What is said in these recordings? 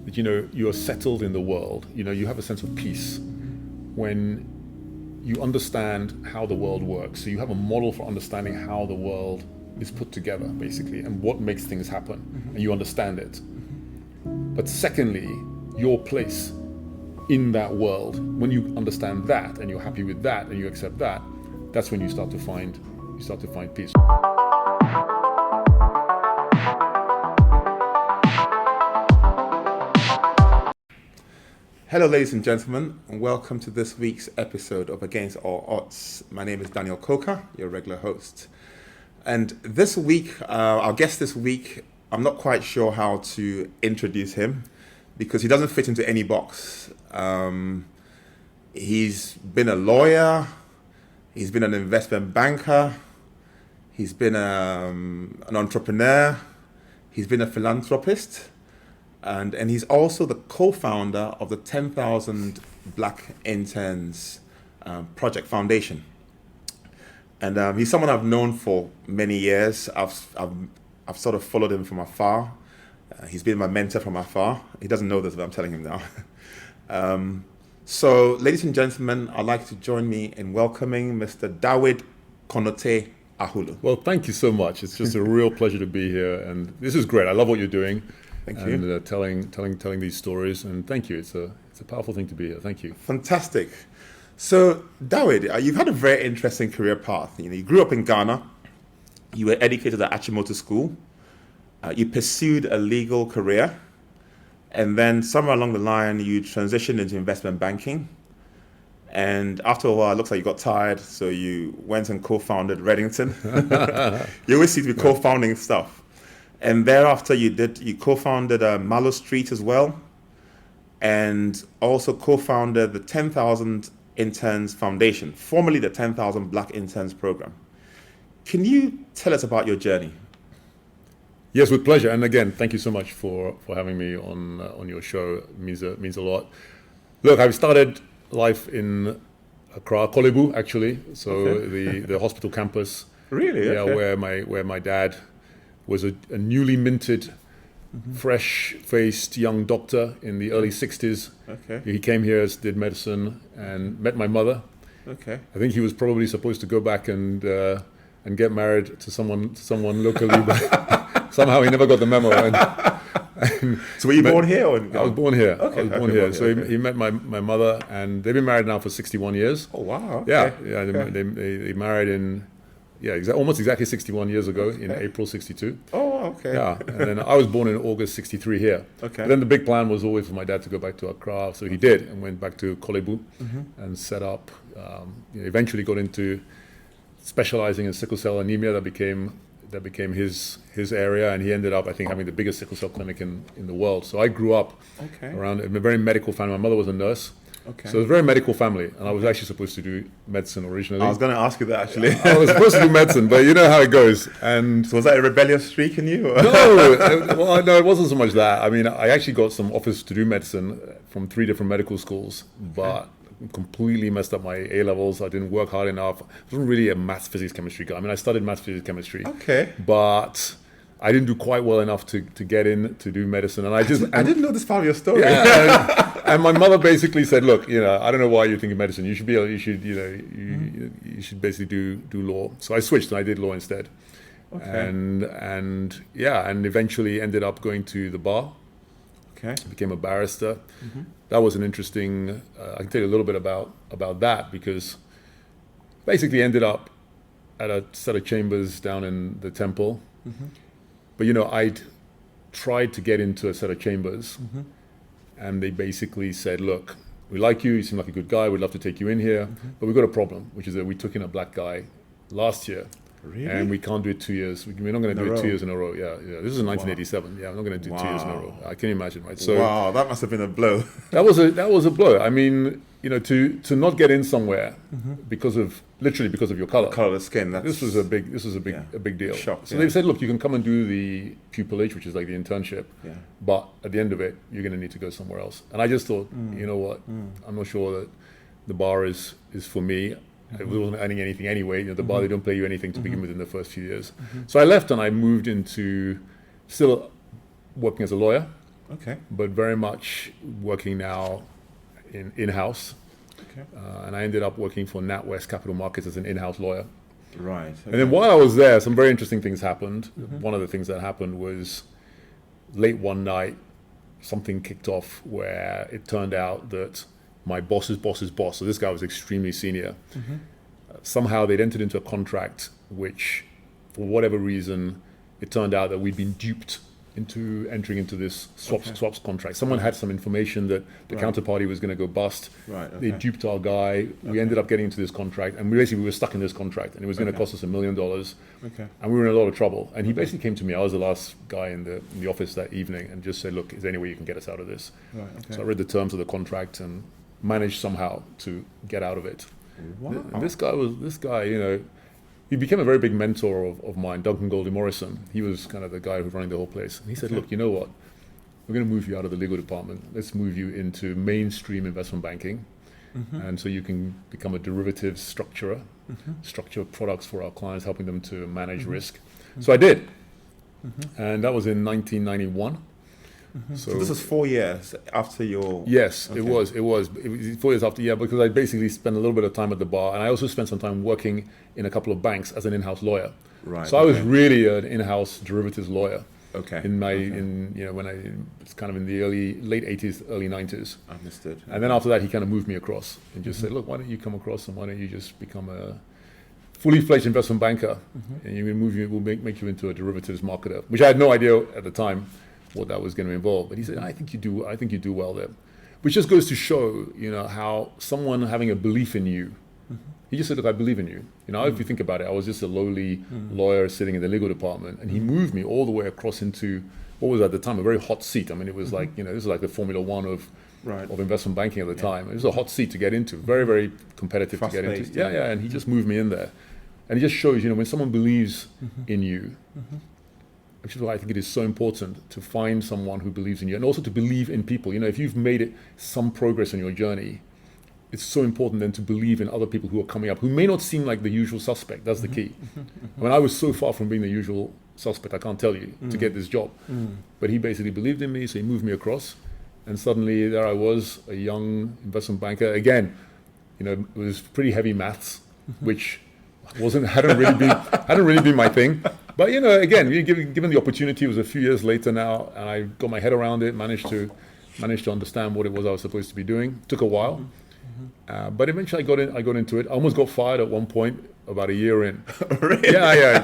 that, you are settled in the world. You have a sense of peace when you understand how the world works. So you have a model for understanding how the world is put together, basically, and what makes things happen, and you understand it. But secondly, your place in that world, when you understand that and you're happy with that and you accept that, that's when you start to find peace. Hello, ladies and gentlemen, and welcome to this week's episode of Against All Odds. My name is Daniel Coker, your regular host. And this week, our guest this week, I'm not quite sure how to introduce him because he doesn't fit into any box. He's been a lawyer, he's been an investment banker, he's been an entrepreneur, he's been a philanthropist, and he's also the co-founder of the 10,000 Black Interns Project Foundation. And he's someone I've known for many years. I've sort of followed him from afar. He's been my mentor from afar. He doesn't know this, but I'm telling him now. So, ladies and gentlemen, I'd like to join me in welcoming Mr. Dawid Konotey-Ahulu. Well, thank you so much. It's just a real pleasure to be here, and this is great. I love what you're doing. Thank you. And telling these stories, and thank you. It's a powerful thing to be here. Thank you. Fantastic. So, Dawid, you've had a very interesting career path. You grew up in Ghana. You were educated at Achimota School. You pursued a legal career, and then somewhere along the line, you transitioned into investment banking. And after a while, it looks like you got tired, so you went and co-founded Reddington. You always seem to be co-founding stuff. And thereafter, you co-founded Mallow Street as well, and also co-founded the 10,000 Interns Foundation, formerly the 10,000 Black Interns Program. Can you tell us about your journey? Yes, with pleasure. And again, thank you so much for having me on your show. It means a lot. Look, I've started life in Accra, Kolebu, actually. So okay. the hospital campus. Really? Yeah, okay. where my dad was a newly minted, fresh-faced young doctor in the early 60s. Okay. He came here, did medicine, and met my mother. Okay. I think he was probably supposed to go back and get married to someone locally, but somehow he never got the memo. So were you born here? Or I was born here. Okay. I was born here. So he met my mother, and they've been married now for 61 years. Oh, wow. Okay. Yeah. Okay. They married in... Yeah, almost exactly 61 years ago, in April 62. Oh, okay. Yeah, and then I was born in August 63 here. Okay. But then the big plan was always for my dad to go back to Accra, so he did, and went back to Kolebu and set up, eventually got into specializing in sickle cell anemia. That became his area, and he ended up, I think, having the biggest sickle cell clinic in the world. So I grew up around a very medical family. My mother was a nurse. Okay. So it was a very medical family, and I was actually supposed to do medicine originally. I was going to ask you that, actually. I was supposed to do medicine, but you know how it goes. And so was that a rebellious streak in you? Or? No, it wasn't so much that. I mean, I actually got some offers to do medicine from 3 different medical schools, but completely messed up my A-levels. I didn't work hard enough. I wasn't really a maths, physics, chemistry guy. I mean, I studied maths, physics, chemistry. Okay. But I didn't do quite well enough to get in to do medicine, and I didn't know this part of your story. Yeah, and my mother basically said, "Look, I don't know why you're thinking medicine. You should you should basically do law." So I switched and I did law instead, and eventually ended up going to the bar. Okay, became a barrister. That was an interesting. I can tell you a little bit about that because basically ended up at a set of chambers down in the Temple. But I'd tried to get into a set of chambers, and they basically said, "Look, we like you. You seem like a good guy. We'd love to take you in here, but we've got a problem, which is that we took in a black guy last year, Really? And we can't do it 2 years. We're not going to do it 2 years in a row. Yeah. This is in 1987. Yeah, we're not going to do 2 years in a row. I can imagine, right? So wow, that must have been a blow. that was a blow. I mean, to not get in somewhere because of your color. Color of the skin. This was a big deal. Shock, so they said, look, you can come and do the pupillage, which is like the internship, but at the end of it, you're going to need to go somewhere else. And I just thought, you know what? I'm not sure that the bar is for me. I wasn't earning anything anyway. The bar, they don't pay you anything to begin with in the first few years. So I left and I moved into still working as a lawyer, Okay. but very much working now in-house. Okay. And I ended up working for NatWest Capital Markets as an in-house lawyer. Right. Okay. And then while I was there, some very interesting things happened. One of the things that happened was late one night, something kicked off where it turned out that my boss's boss's boss, so this guy was extremely senior, somehow they'd entered into a contract which, for whatever reason, it turned out that we'd been duped into entering into this swaps contract. Someone had some information that the counterparty was going to go bust. Right. Okay. They duped our guy. We ended up getting into this contract, and we were stuck in this contract, and it was going to cost us $1 million. Okay. And we were in a lot of trouble. And he basically came to me. I was the last guy in the office that evening, and just said, "Look, is there any way you can get us out of this?" Right. Okay. So I read the terms of the contract and managed somehow to get out of it. Wow. And this guy, you know, he became a very big mentor of mine, Duncan Goldie Morrison. He was kind of the guy who was running the whole place. And he said, "Look, you know what? We're going to move you out of the legal department. Let's move you into mainstream investment banking. And so you can become a derivatives structurer, structure products for our clients, helping them to manage risk." So I did. And that was in 1991. So this was 4 years after your... Yes, Okay. it was 4 years after, because I basically spent a little bit of time at the bar, and I also spent some time working in a couple of banks as an in-house lawyer. Right. So I was really an in-house derivatives lawyer Okay. when I it's kind of in the late 80s, early 90s. Understood. And then after that, he kind of moved me across and just said, "Look, why don't you come across and why don't you just become a fully fledged investment banker, and we'll make you into a derivatives marketer," which I had no idea at the time what that was going to involve. But he said, I think you do well there. Which just goes to show, you know, how someone having a belief in you, he just said, "Look, I believe in you." You know, if you think about it, I was just a lowly lawyer sitting in the legal department, and he moved me all the way across into what was at the time a very hot seat. I mean, it was like, you know, this is like the Formula One of investment banking at the time. It was a hot seat to get into, very, very competitive to get into. Fast-paced, Yeah, and he just moved me in there. And it just shows, you know, when someone believes in you, which is why I think it is so important to find someone who believes in you, and also to believe in people. You know, if you've made some progress in your journey, it's so important then to believe in other people who are coming up, who may not seem like the usual suspect. That's the key. When I was so far from being the usual suspect, I can't tell you, to get this job. But he basically believed in me, so he moved me across. And suddenly there I was, a young investment banker. Again, you know, it was pretty heavy maths, which hadn't really been my thing. But, you know, again, given the opportunity, it was a few years later now, and I got my head around it, managed to understand what it was I was supposed to be doing. Took a while, but eventually I got into it. I almost got fired at one point, about a year in. Really? Yeah.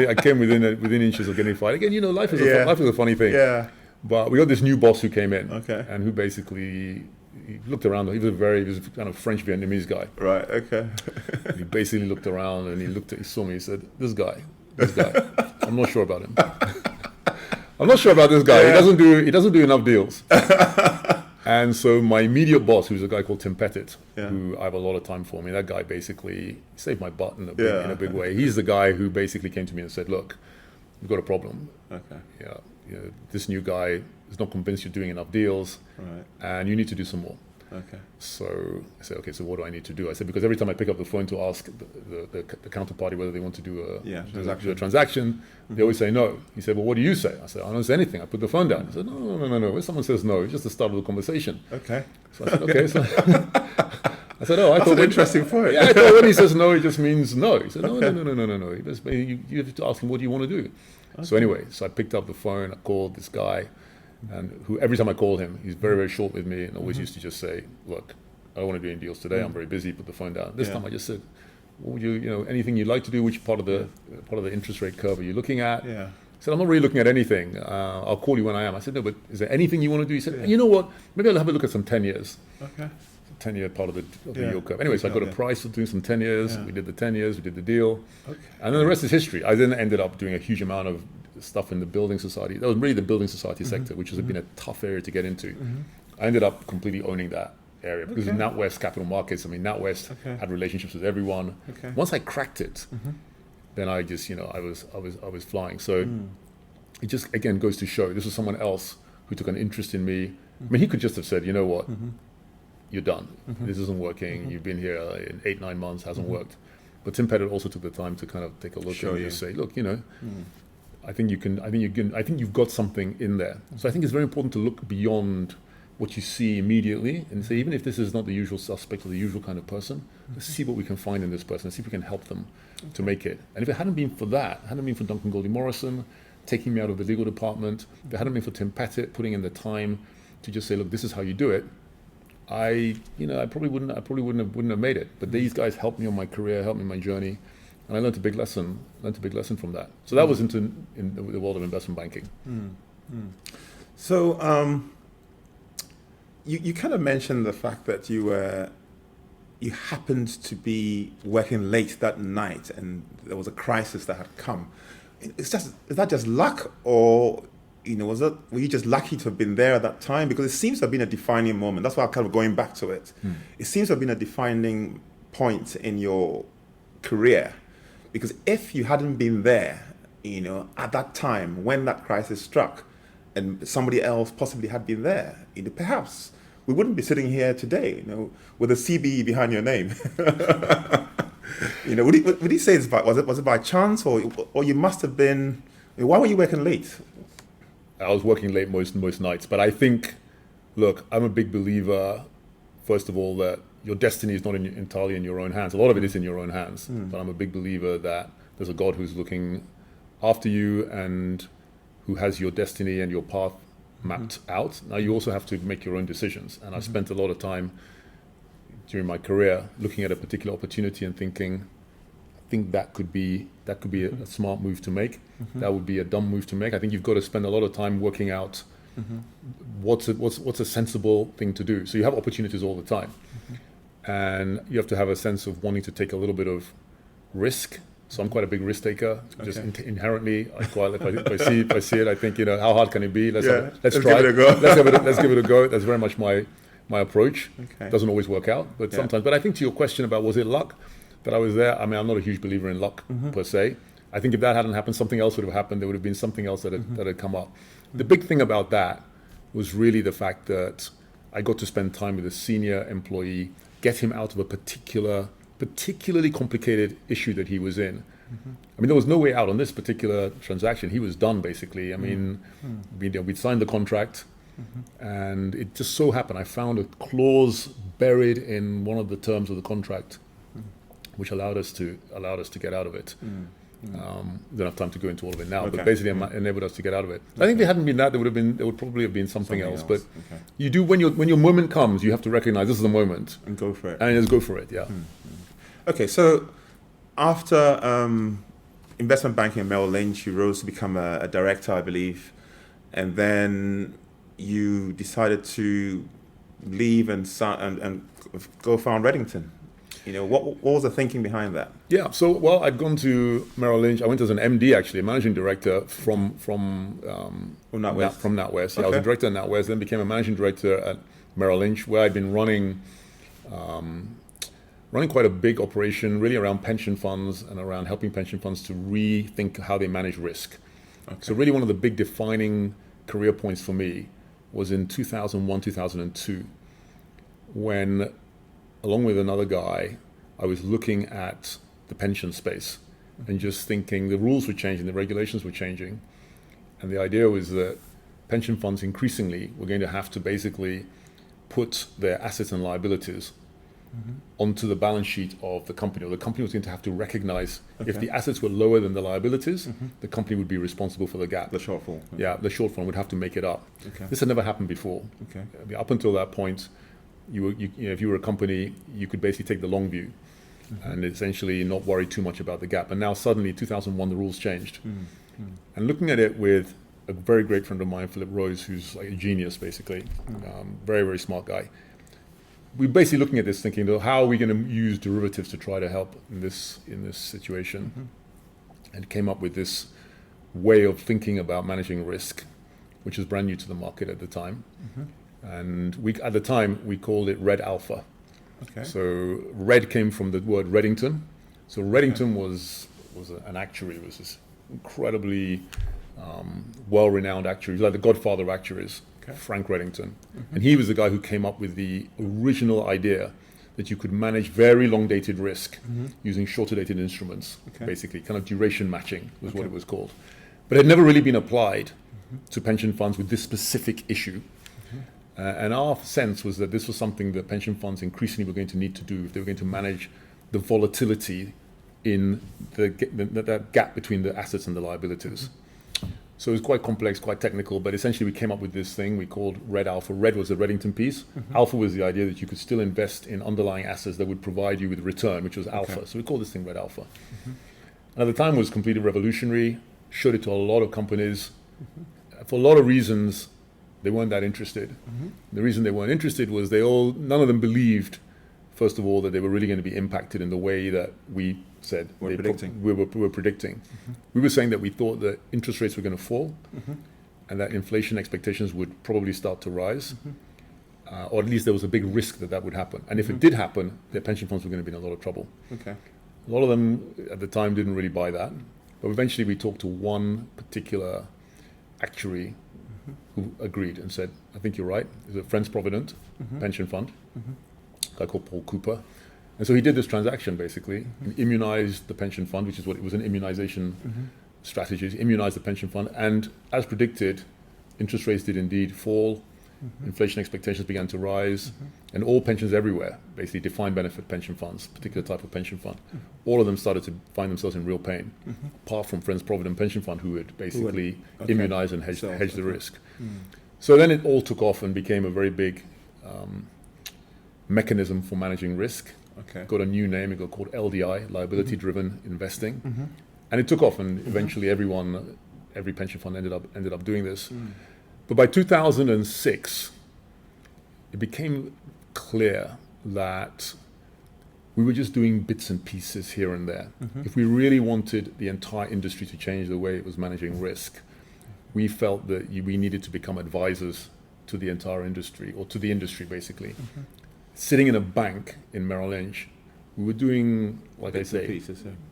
I came within inches of getting fired. Again, you know, life is a funny thing. Yeah. But we got this new boss who came in, Okay. and who basically he looked around. He was a kind of French Vietnamese guy. Right. Okay. He basically looked around and he saw me. He said, "This guy. I'm not sure about him. I'm not sure about this guy. Yeah. He doesn't do enough deals." And so my immediate boss, who's a guy called Tim Pettit, who I have a lot of time for. I mean, that guy basically saved my butt in a big way. He's the guy who basically came to me and said, "Look, we've got a problem. Okay. Yeah, you know, this new guy is not convinced you're doing enough deals, Right. and you need to do some more." Okay. So I said, "Okay, so what do I need to do?" I said, because every time I pick up the phone to ask the counterparty whether they want to do a transaction, they always say no. He said, "Well, what do you say?" I said, "I don't say anything. I put the phone down." He said, No. When someone says no, it's just the start of the conversation. Okay. So I said, "Okay." So I said, "Oh, I That's thought an interesting point. Yeah, I thought when he says no, it just means no." He said, No. You have to ask him, what do you want to do? Okay. So anyway, I picked up the phone. I called this guy. And who every time I called him, he's very, very short with me, and always used to just say, "Look, I don't want to do any deals today. I'm very busy." Put the phone down. This time I just said, "What would you anything you'd like to do? Which part of the interest rate curve are you looking at?" Yeah. He said, "I'm not really looking at anything. I'll call you when I am." I said, "No, but is there anything you want to do?" He said, "You know what? Maybe I'll have a look at some 10 years." Okay. 10-year part of the yield curve. Anyway, so I got a price of doing some 10 years. We did the 10 years. We did the deal. Okay. And then the rest is history. I then ended up doing a huge amount of stuff in the building society. That was really the building society sector, which has been a tough area to get into. I ended up completely owning that area because in NatWest Capital Markets, I mean, NatWest had relationships with everyone. Okay. Once I cracked it, then I just, I was flying. So it just, again, goes to show this was someone else who took an interest in me. I mean, he could just have said, "You know what? You're done. This isn't working. You've been here in 8-9 months, hasn't worked." But Tim Pettit also took the time to kind of take a look and just say, "Look, I think you've got something in there. So I think it's very important to look beyond what you see immediately and say, even if this is not the usual suspect or the usual kind of person, let's see what we can find in this person, let's see if we can help them to make it. And if it hadn't been for that, hadn't been for Duncan Goldie Morrison taking me out of the legal department, if it hadn't been for Tim Pettit putting in the time to just say, look, this is how you do it, I probably wouldn't have made it. But these guys helped me on my career, helped me on my journey, and I learned a big lesson from that. So that was in the world of investment banking. So you kind of mentioned the fact that you happened to be working late that night, and there was a crisis that had come. Is that just luck, or were you just lucky to have been there at that time? Because it seems to have been a defining moment. That's why I'm kind of going back to it. It seems to have been a defining point in your career, because if you hadn't been there, at that time when that crisis struck, and somebody else possibly had been there, perhaps we wouldn't be sitting here today, with a CBE behind your name. Would you say was it by chance, or you must have been? Why were you working late? I was working late most nights, but I think, look, I'm a big believer, first of all, that your destiny is not entirely in your own hands. A lot of it is in your own hands, but I'm a big believer that there's a God who's looking after you and who has your destiny and your path mapped out. Now you also have to make your own decisions, and I spent a lot of time during my career looking at a particular opportunity and thinking, I think that could be a smart move to make. That would be a dumb move to make. I think you've got to spend a lot of time working out what's a sensible thing to do. So you have opportunities all the time, and you have to have a sense of wanting to take a little bit of risk. So I'm quite a big risk taker. Just inherently, if I see it, I think, how hard can it be? Let's try. Give it a go. Let's give it a go. That's very much my approach. Doesn't always work out, but sometimes. But I think to your question about was it luck that I was there, I mean, I'm not a huge believer in luck per se. I think if that hadn't happened, something else would have happened. There would have been something else that had come up. The big thing about that was really the fact that I got to spend time with a senior employee, get him out of a particularly complicated issue that he was in. I mean, there was no way out on this particular transaction. He was done, basically. I mean, we'd signed the contract, and it just so happened I found a clause buried in one of the terms of the contract, which allowed us to get out of it. Don't have time to go into all of it now, but basically enabled us to get out of it. I think if it hadn't been that, there would probably have been something else. But you do, when your moment comes, you have to recognize this is the moment and go for it. And just go for it. Yeah. Okay, so after investment banking at Merrill Lynch, you rose to become a director, I believe, and then you decided to leave and go found Reddington. What was the thinking behind that? Yeah, so I'd gone to Merrill Lynch. I went as an MD, actually, a managing director from NatWest. From NatWest. Yeah, I was a director at NatWest, then became a managing director at Merrill Lynch, where I'd been running quite a big operation, really around pension funds and around helping pension funds to rethink how they manage risk. So really, one of the big defining career points for me was in 2001, 2002, when, along with another guy, I was looking at the pension space and just thinking the rules were changing, the regulations were changing. And the idea was that pension funds increasingly were going to have to basically put their assets and liabilities onto the balance sheet of the company, or the company was going to have to recognize if the assets were lower than the liabilities, the company would be responsible for the gap. The shortfall. Yeah, the shortfall would have to make it up. This had never happened before. I mean, up until that point, if you were a company, you could basically take the long view and essentially not worry too much about the gap. And now suddenly, 2001, the rules changed. And looking at it with a very great friend of mine, Philip Rose, who's like a genius, basically, very, very smart guy. We're basically looking at this thinking, how are we going to use derivatives to try to help in this situation? And came up with this way of thinking about managing risk, which was brand new to the market at the time. And at the time, we called it Red Alpha. So Red came from the word Reddington. So Reddington was an actuary. It was this incredibly well-renowned actuary, like the godfather of actuaries, Frank Reddington. And he was the guy who came up with the original idea that you could manage very long-dated risk using shorter-dated instruments, basically. Kind of duration matching was what it was called. but it had never really been applied to pension funds with this specific issue. And our sense was that this was something that pension funds increasingly were going to need to do if they were going to manage the volatility in that gap between the assets and the liabilities. So it was quite complex, quite technical, but essentially we came up with this thing we called Red Alpha. Red was the Reddington piece. Alpha was the idea that you could still invest in underlying assets that would provide you with return, which was alpha. So we called this thing Red Alpha. And at the time it was completely revolutionary, showed it to a lot of companies. For a lot of reasons, they weren't that interested. The reason they weren't interested was none of them believed, first of all, that they were really going to be impacted in the way that we said we were predicting. We were saying that we thought that interest rates were going to fall and that inflation expectations would probably start to rise, or at least there was a big risk that would happen. And if it did happen, their pension funds were going to be in a lot of trouble. A lot of them at the time didn't really buy that, but eventually we talked to one particular actuary who agreed and said, I think you're right. It's a Friends Provident pension fund, a guy called Paul Cooper. And so he did this transaction basically, and immunized the pension fund, which is what it was, an immunization strategy, to immunize the pension fund. And as predicted, interest rates did indeed fall, inflation expectations began to rise, and all pensions everywhere, basically defined benefit pension funds, particular type of pension fund, all of them started to find themselves in real pain, apart from Friends Provident Pension Fund, who had basically immunized and hedged the risk. So then it all took off and became a very big mechanism for managing risk. Got a new name, it got called LDI, Liability Driven Investing. And it took off, and eventually every pension fund ended up doing this. But by 2006, it became clear that we were just doing bits and pieces here and there. If we really wanted the entire industry to change the way it was managing risk, we felt that we needed to become advisors to the entire industry, or to the industry basically. Sitting in a bank in Merrill Lynch, we were doing, like I say,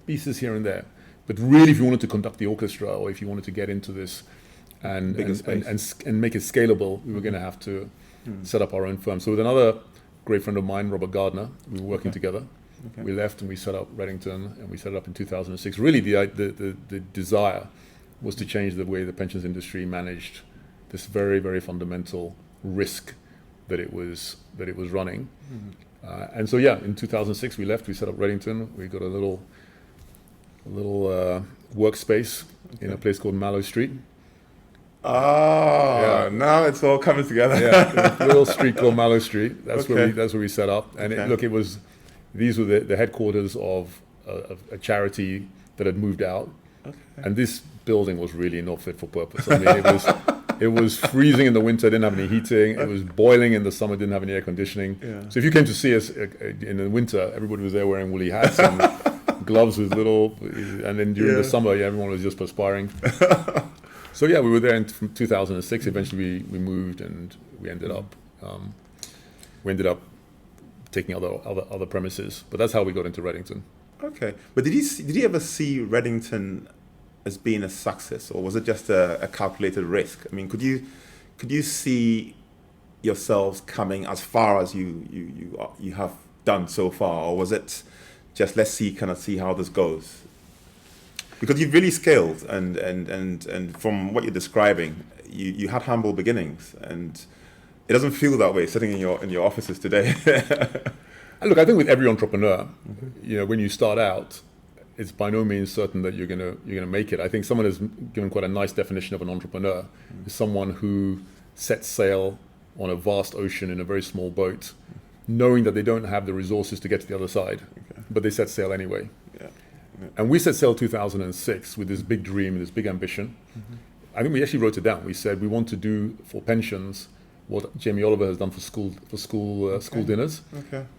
pieces here and there. But really, if you wanted to conduct the orchestra, or if you wanted to get into this and make it scalable, we were going to have to set up our own firm. So with another great friend of mine, Robert Gardner, we were working together. We left and we set up Reddington, and we set it up in 2006. Really, the desire was to change the way the pensions industry managed this very, very fundamental risk that it was running. And so in 2006 we left, we set up Reddington, we got a little workspace in a place called Mallow Street. Now it's all coming together. A little street called Mallow Street. That's where we set up. And these were the headquarters of a charity that had moved out. And this building was really not fit for purpose. I mean, it was freezing in the winter, didn't have any heating. It was boiling in the summer, didn't have any air conditioning. So if you came to see us in the winter, everybody was there wearing woolly hats and gloves with and then during the summer, everyone was just perspiring. So we were there from 2006. Eventually we moved, and we ended up taking other premises. But that's how we got into Reddington. But did you ever see Reddington as being a success, or was it just a calculated risk? I mean, could you see yourselves coming as far as you have done so far, or was it just let's see how this goes? Because you've really scaled, and from what you're describing, you had humble beginnings, and it doesn't feel that way sitting in your offices today. Look, I think with every entrepreneur, when you start out, it's by no means certain that you're gonna make it. I think someone has given quite a nice definition of an entrepreneur is someone who sets sail on a vast ocean in a very small boat, knowing that they don't have the resources to get to the other side, but they set sail anyway. And we set sail 2006 with this big dream, this big ambition. I think we actually wrote it down. We said we want to do for pensions what Jamie Oliver has done for school dinners,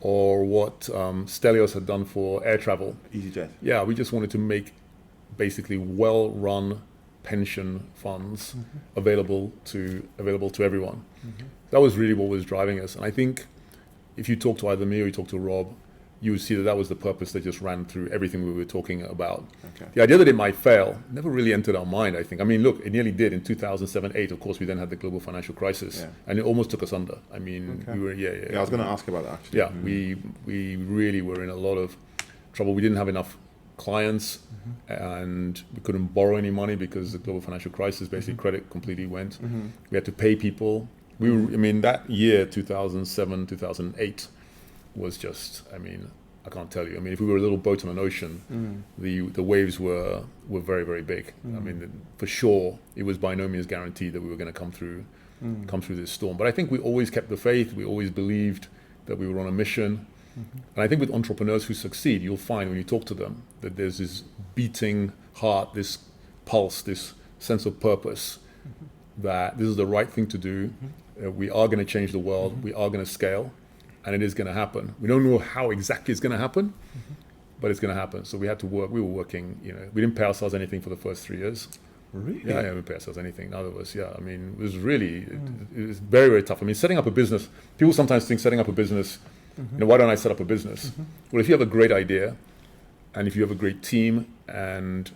or what Stelios had done for air travel. EasyJet. Yeah, we just wanted to make basically well-run pension funds available to everyone. That was really what was driving us. And I think if you talk to either me or you talk to Rob, you would see that was the purpose that just ran through everything we were talking about. The idea that it might fail never really entered our mind, I think. I mean, look, it nearly did in 2007-8. Of course, we then had the global financial crisis, and it almost took us under. I mean, we were, I was going to ask about that, actually. We really were in a lot of trouble. We didn't have enough clients, and we couldn't borrow any money because the global financial crisis, basically credit completely went. We had to pay people. I mean, that year, 2007, 2008, was just, I mean, I can't tell you. I mean, if we were a little boat on an ocean, the waves were very, very big. I mean, for sure, it was by no means guaranteed that we were going to come through this storm. But I think we always kept the faith. We always believed that we were on a mission. And I think with entrepreneurs who succeed, you'll find when you talk to them that there's this beating heart, this pulse, this sense of purpose, that this is the right thing to do. We are going to change the world. We are going to scale. And it is going to happen. We don't know how exactly it's going to happen, but it's going to happen. So we had to work. We were working, we didn't pay ourselves anything for the first 3 years. Really? Yeah, we didn't pay ourselves anything. Neither of us, yeah. I mean, it was really, it was very, very tough. I mean, setting up a business, people sometimes think setting up a business, why don't I set up a business? Well, if you have a great idea, and if you have a great team, and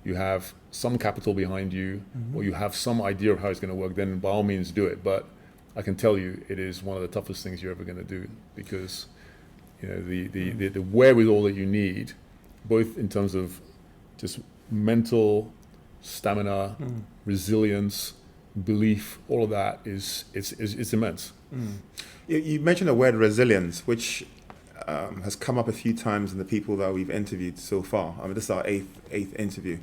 you have some capital behind you, or you have some idea of how it's going to work, then by all means do it. But I can tell you, it is one of the toughest things you're ever going to do, because the wherewithal that you need, both in terms of just mental stamina, resilience, belief, all of that is immense. You mentioned the word resilience, which has come up a few times in the people that we've interviewed so far. I mean, this is our eighth interview.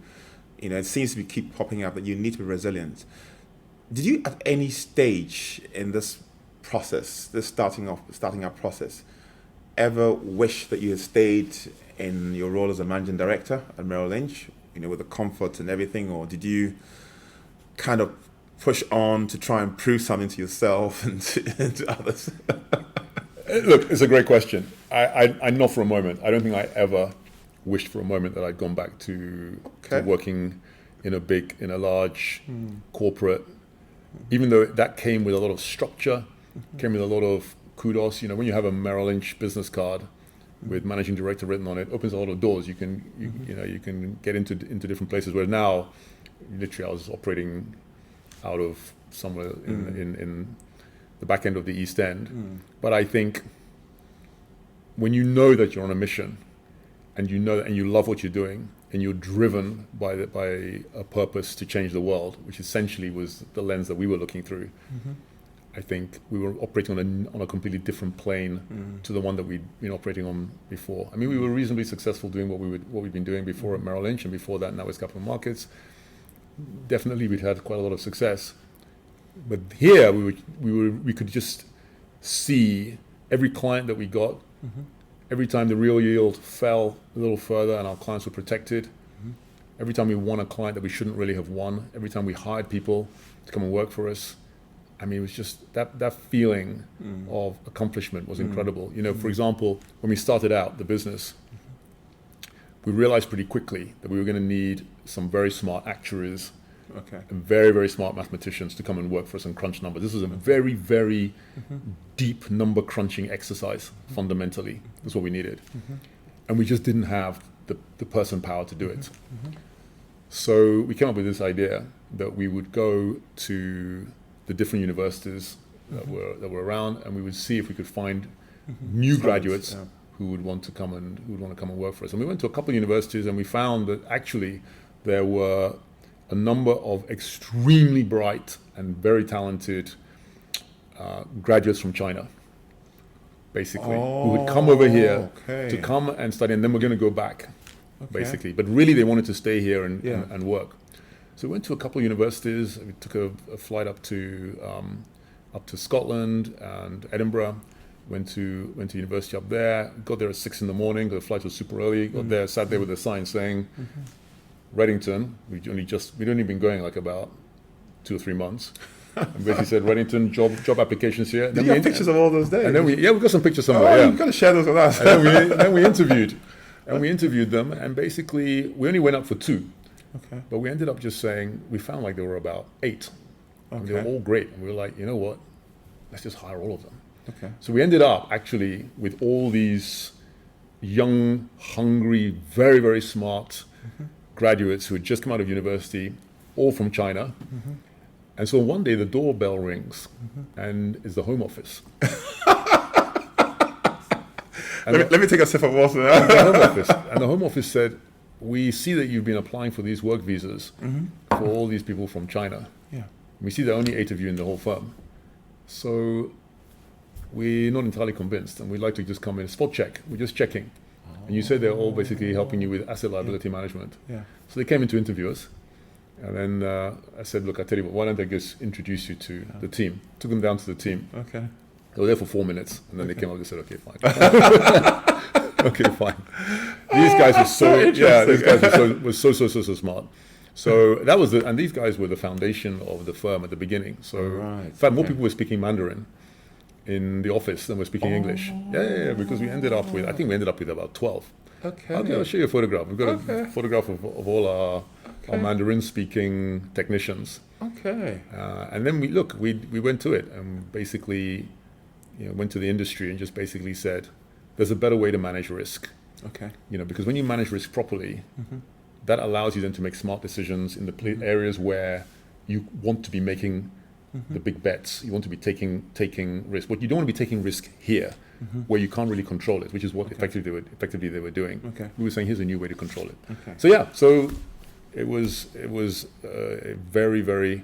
It seems to keep popping up that you need to be resilient. Did you at any stage in this process, this starting up process, ever wish that you had stayed in your role as a managing director at Merrill Lynch, with the comfort and everything, or did you kind of push on to try and prove something to yourself and to others? Look, it's a great question. I not for a moment. I don't think I ever wished for a moment that I'd gone back to working in a large corporate. Even though that came with a lot of structure, came with a lot of kudos. When you have a Merrill Lynch business card with managing director written on it, opens a lot of doors. You can get into different places. Where now, literally, I was operating out of somewhere in the back end of the East End. But I think when you know that you're on a mission, and you love what you're doing, and you're driven by a purpose to change the world, which essentially was the lens that we were looking through. I think we were operating on a completely different plane to the one that we'd been operating on before. I mean, we were reasonably successful doing what we'd been doing before at Merrill Lynch, and before that, NatWest Capital Markets. Definitely, we'd had quite a lot of success. But here, we could just see every client that we got. Every time the real yield fell a little further and our clients were protected, every time we won a client that we shouldn't really have won, every time we hired people to come and work for us, I mean, it was just that feeling of accomplishment was incredible. For example, when we started out the business, we realized pretty quickly that we were going to need some very smart actuaries and very, very smart mathematicians to come and work for us and crunch numbers. This was a very, very deep number crunching exercise, fundamentally. That's what we needed. And we just didn't have the person power to do it. So we came up with this idea that we would go to the different universities that were around, and we would see if we could find new graduates who would want to come and work for us. And we went to a couple of universities, and we found that actually there were a number of extremely bright and very talented graduates from China, basically, who would come over here to come and study, and then we're going to go back, basically. But really, they wanted to stay here and work. So we went to a couple of universities. We took a flight up to Scotland and Edinburgh. Went to university up there. Got there at 6 a.m. The flight was super early. Got there, sat there with a sign saying, Reddington. We'd only been going like about 2 or 3 months. And basically said, Reddington, job applications here. Did you have pictures of all those days? And then we got some pictures somewhere. You've got to share those with us. And then we interviewed. And we interviewed them, and basically we only went up for 2. But we ended up just saying, we found like there were about 8. And they were all great. And we were like, you know what? Let's just hire all of them. So we ended up actually with all these young, hungry, very, very smart graduates who had just come out of university, all from China. And so one day the doorbell rings and it's the Home Office. Let me take a sip of water. And the Home Office said, we see that you've been applying for these work visas for all these people from China. Yeah. We see there are only 8 of you in the whole firm. So we're not entirely convinced, and we'd like to just come in, spot check. We're just checking. And you said they're all basically helping you with asset liability management. Yeah. So they came in to interview us. And then I said, look, I tell you what, why don't I just introduce you to the team? Took them down to the team. Okay. They were there for 4 minutes, and then they came up and said, okay, fine. Okay, fine. These guys were so smart. So that was and these guys were the foundation of the firm at the beginning. So in fact, more people were speaking Mandarin in the office than were speaking English. Yeah, because we ended up with about 12. Okay. I'll show you a photograph. We've got a photograph of all our Mandarin-speaking technicians. Okay. And then we went to it and basically, went to the industry and just basically said, there's a better way to manage risk. Okay. Because when you manage risk properly, that allows you then to make smart decisions in the areas where you want to be making the big bets. You want to be taking risk. What you don't want to be taking risk here, where you can't really control it, which is what effectively they were doing. Okay. We were saying, here's a new way to control it. Okay. So it was a very, very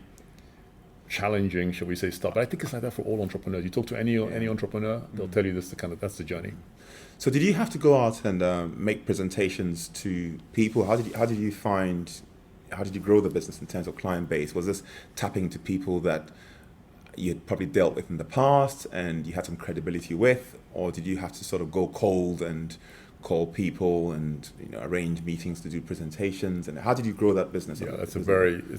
challenging, shall we say, stuff. But I think it's like that for all entrepreneurs. You talk to any entrepreneur, they'll tell you that's the journey. So did you have to go out and make presentations to people? How did you grow the business in terms of client base? Was this tapping to people that you had probably dealt with in the past and you had some credibility with, or did you have to sort of go cold and call people and arrange meetings to do presentations? And how did you grow that business? Yeah, it's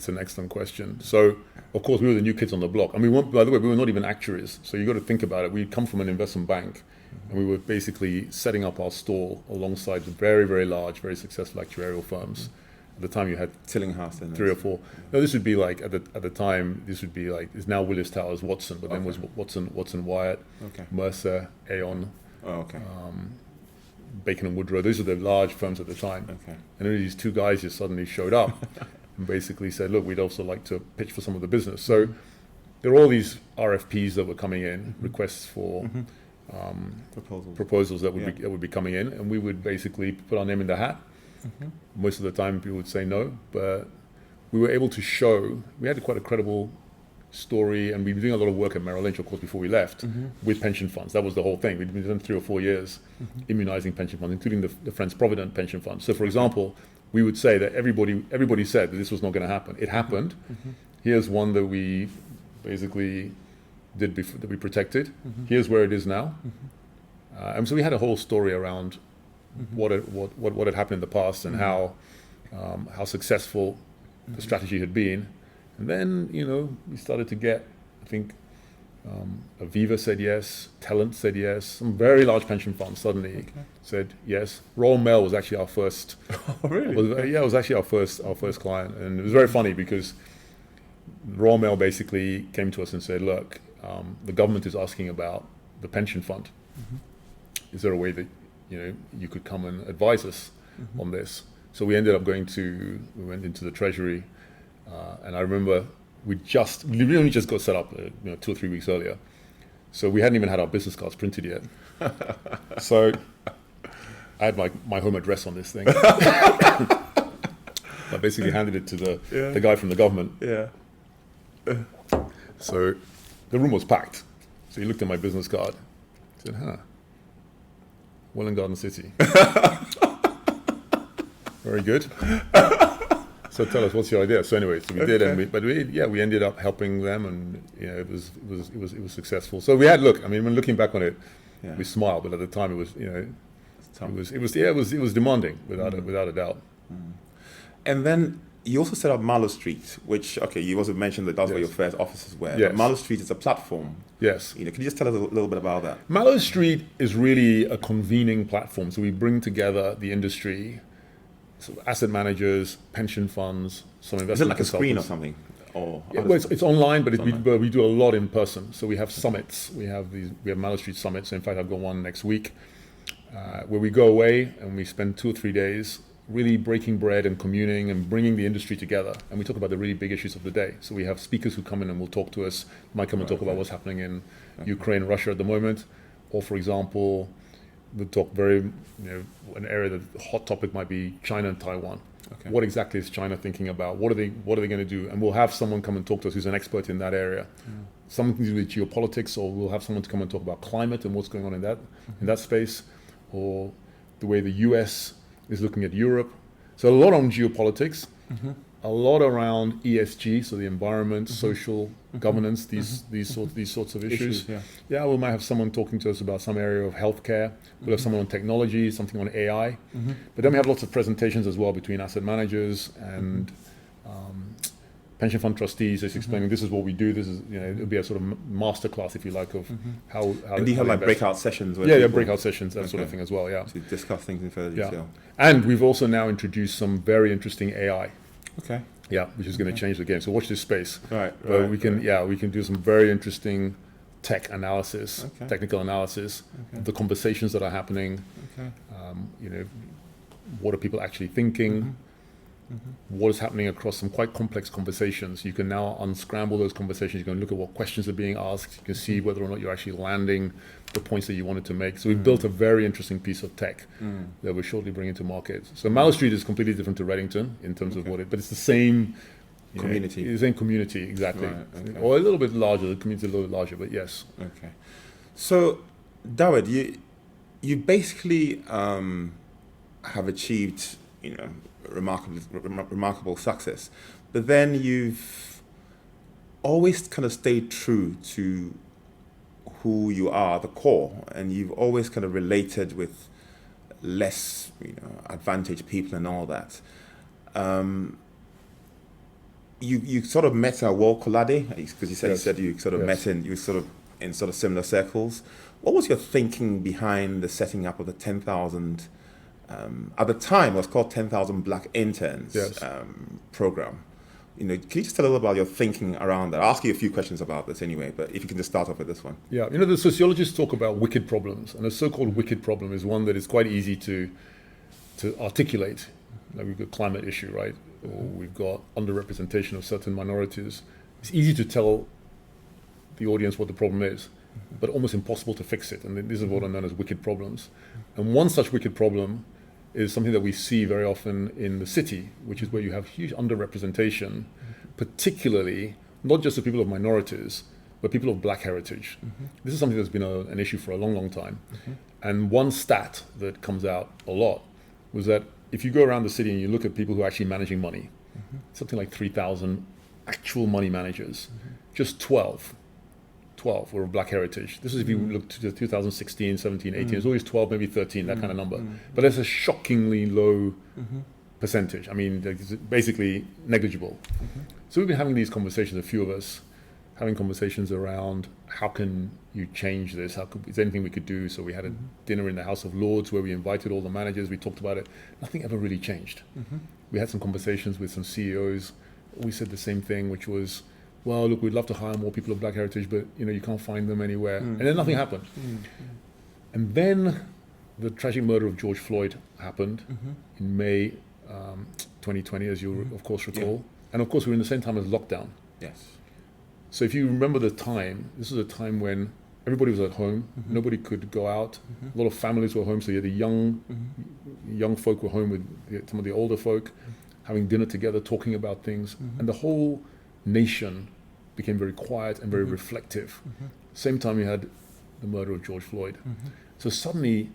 an excellent question. So of course we were the new kids on the block, and we were not even actuaries. So you got to think about it. We'd come from an investment bank, and we were basically setting up our stall alongside the very, very large, very successful actuarial firms. At the time, you had Tillinghast, 3 or 4. No, this would be like at the time. This would be like it's now Willis Towers Watson, but then was Watson Wyatt, Mercer, Aon, Bacon and Woodrow. Those are the large firms at the time. Okay. And then these 2 guys just suddenly showed up and basically said, "Look, we'd also like to pitch for some of the business." So there were all these RFPs that were coming in, requests for proposals that would be coming in, and we would basically put our name in the hat. Most of the time people would say no, but we were able to show, we had quite a credible story, and we've been doing a lot of work at Merrill Lynch, of course, before we left, with pension funds. That was the whole thing. We'd been doing 3 or 4 years immunizing pension funds, including the Friends Provident pension fund. So for example, we would say that everybody said that this was not going to happen. It happened. Here's one that we basically did before, that we protected. Here's where it is now. And so we had a whole story around what had happened in the past and how successful the strategy had been. And then, we started to get, I think, Aviva said yes, Talent said yes, some very large pension funds suddenly said yes. Royal Mail was actually our first. Oh, really? It was actually our first client, and it was very funny because Royal Mail basically came to us and said, "Look, the government is asking about the pension fund. Is there a way that you could come and advise us on this?" So we ended up we went into the Treasury, and I remember we only just got set up 2 or 3 weeks earlier, so we hadn't even had our business cards printed yet. So I had my home address on this thing. I basically handed it to the guy from the government. Yeah. So the room was packed. So he looked at my business card. He said, Welland Garden City. Very good. So tell us, what's your idea? So anyway, we did, and we ended up helping them, and it was successful. So we had when looking back on it, we smile, but at the time it was demanding without a doubt. And then you also set up Mallow Street, which you also mentioned that that's where your first offices were. Yes. But Mallow Street is a platform. Yes. Can you just tell us a little bit about that? Mallow Street is really a convening platform. So we bring together the industry, so asset managers, pension funds, some investment. Is it like a screen or consultants. something? It's online, but we do a lot in person. So we have summits. We have Mallow Street summits. In fact, I've got one next week where we go away and we spend 2 or 3 days really breaking bread and communing and bringing the industry together. And we talk about the really big issues of the day. So we have speakers who come in and will talk to us, might come and talk about what's happening in Ukraine, Russia at the moment. Or for example, we'll talk very, an area that hot topic might be China and Taiwan. Okay. What exactly is China thinking about? What are they going to do? And we'll have someone come and talk to us who's an expert in that area. Something to do with geopolitics, or we'll have someone to come and talk about climate and what's going on in that space, or the way the US is looking at Europe. So a lot on geopolitics, a lot around ESG, so the environment, social governance, these sorts of issues. Yeah, we might have someone talking to us about some area of healthcare. We'll have someone on technology, something on AI. But then we have lots of presentations as well between asset managers and pension fund trustees, just explaining this is what we do. This is, it'll be a sort of masterclass, if you like, of how. And do you have like breakout sessions? Yeah, breakout sessions, that sort of thing as well. Yeah. To discuss things in further detail. And we've also now introduced some very interesting AI. Okay. Yeah, which is going to change the game. So watch this space. Right. But we can do some very interesting tech analysis, technical analysis of the conversations that are happening. What are people actually thinking? What is happening across some quite complex conversations? You can now unscramble those conversations. You can look at what questions are being asked. You can see whether or not you're actually landing the points that you wanted to make. So we've built a very interesting piece of tech that we're shortly bringing to market. So Mallow Street is completely different to Reddington in terms of but it's the same community. The same community, exactly. Right, or a little bit larger. The community is a little bit larger, but yes. Okay. So, Dawid, you basically have achieved, remarkable success, but then you've always kind of stayed true to who you are, the core, and you've always kind of related with less, advantaged people and all that. You sort of met World Konate, because you said you sort of met in similar circles. What was your thinking behind the setting up of the 10,000? At the time, it was called 10,000 Black Interns program. Can you just tell a little about your thinking around that? I'll ask you a few questions about this anyway, but if you can just start off with this one. Yeah, the sociologists talk about wicked problems, and a so-called wicked problem is one that is quite easy to articulate. Like we've got climate issue, right? Or we've got underrepresentation of certain minorities. It's easy to tell the audience what the problem is, but almost impossible to fix it. And this is what are known as wicked problems. And one such wicked problem is something that we see very often in the city, which is where you have huge underrepresentation, particularly not just of people of minorities, but people of Black heritage. This is something that's been an issue for a long, long time. And one stat that comes out a lot was that if you go around the city and you look at people who are actually managing money, something like 3,000 actual money managers, just 12 were of Black heritage. This is if you look to 2016, 17, 18, it's always 12, maybe 13, that kind of number. But that's a shockingly low percentage. I mean, it's basically negligible. So we've been having these conversations, a few of us, having conversations around how can you change this? Is there anything we could do? So we had a dinner in the House of Lords where we invited all the managers, we talked about it. Nothing ever really changed. We had some conversations with some CEOs. We said the same thing, which was, well, look, we'd love to hire more people of Black heritage, but you can't find them anywhere. And then nothing happened. And then the tragic murder of George Floyd happened in May 2020, as you of course recall. And of course, we were in the same time as lockdown. Yes. So if you remember the time, this was a time when everybody was at home, nobody could go out. A lot of families were home, so you had the young folk were home with some of the older folk, having dinner together, talking about things. And the whole nation became very quiet and very reflective. Same time you had the murder of George Floyd. So suddenly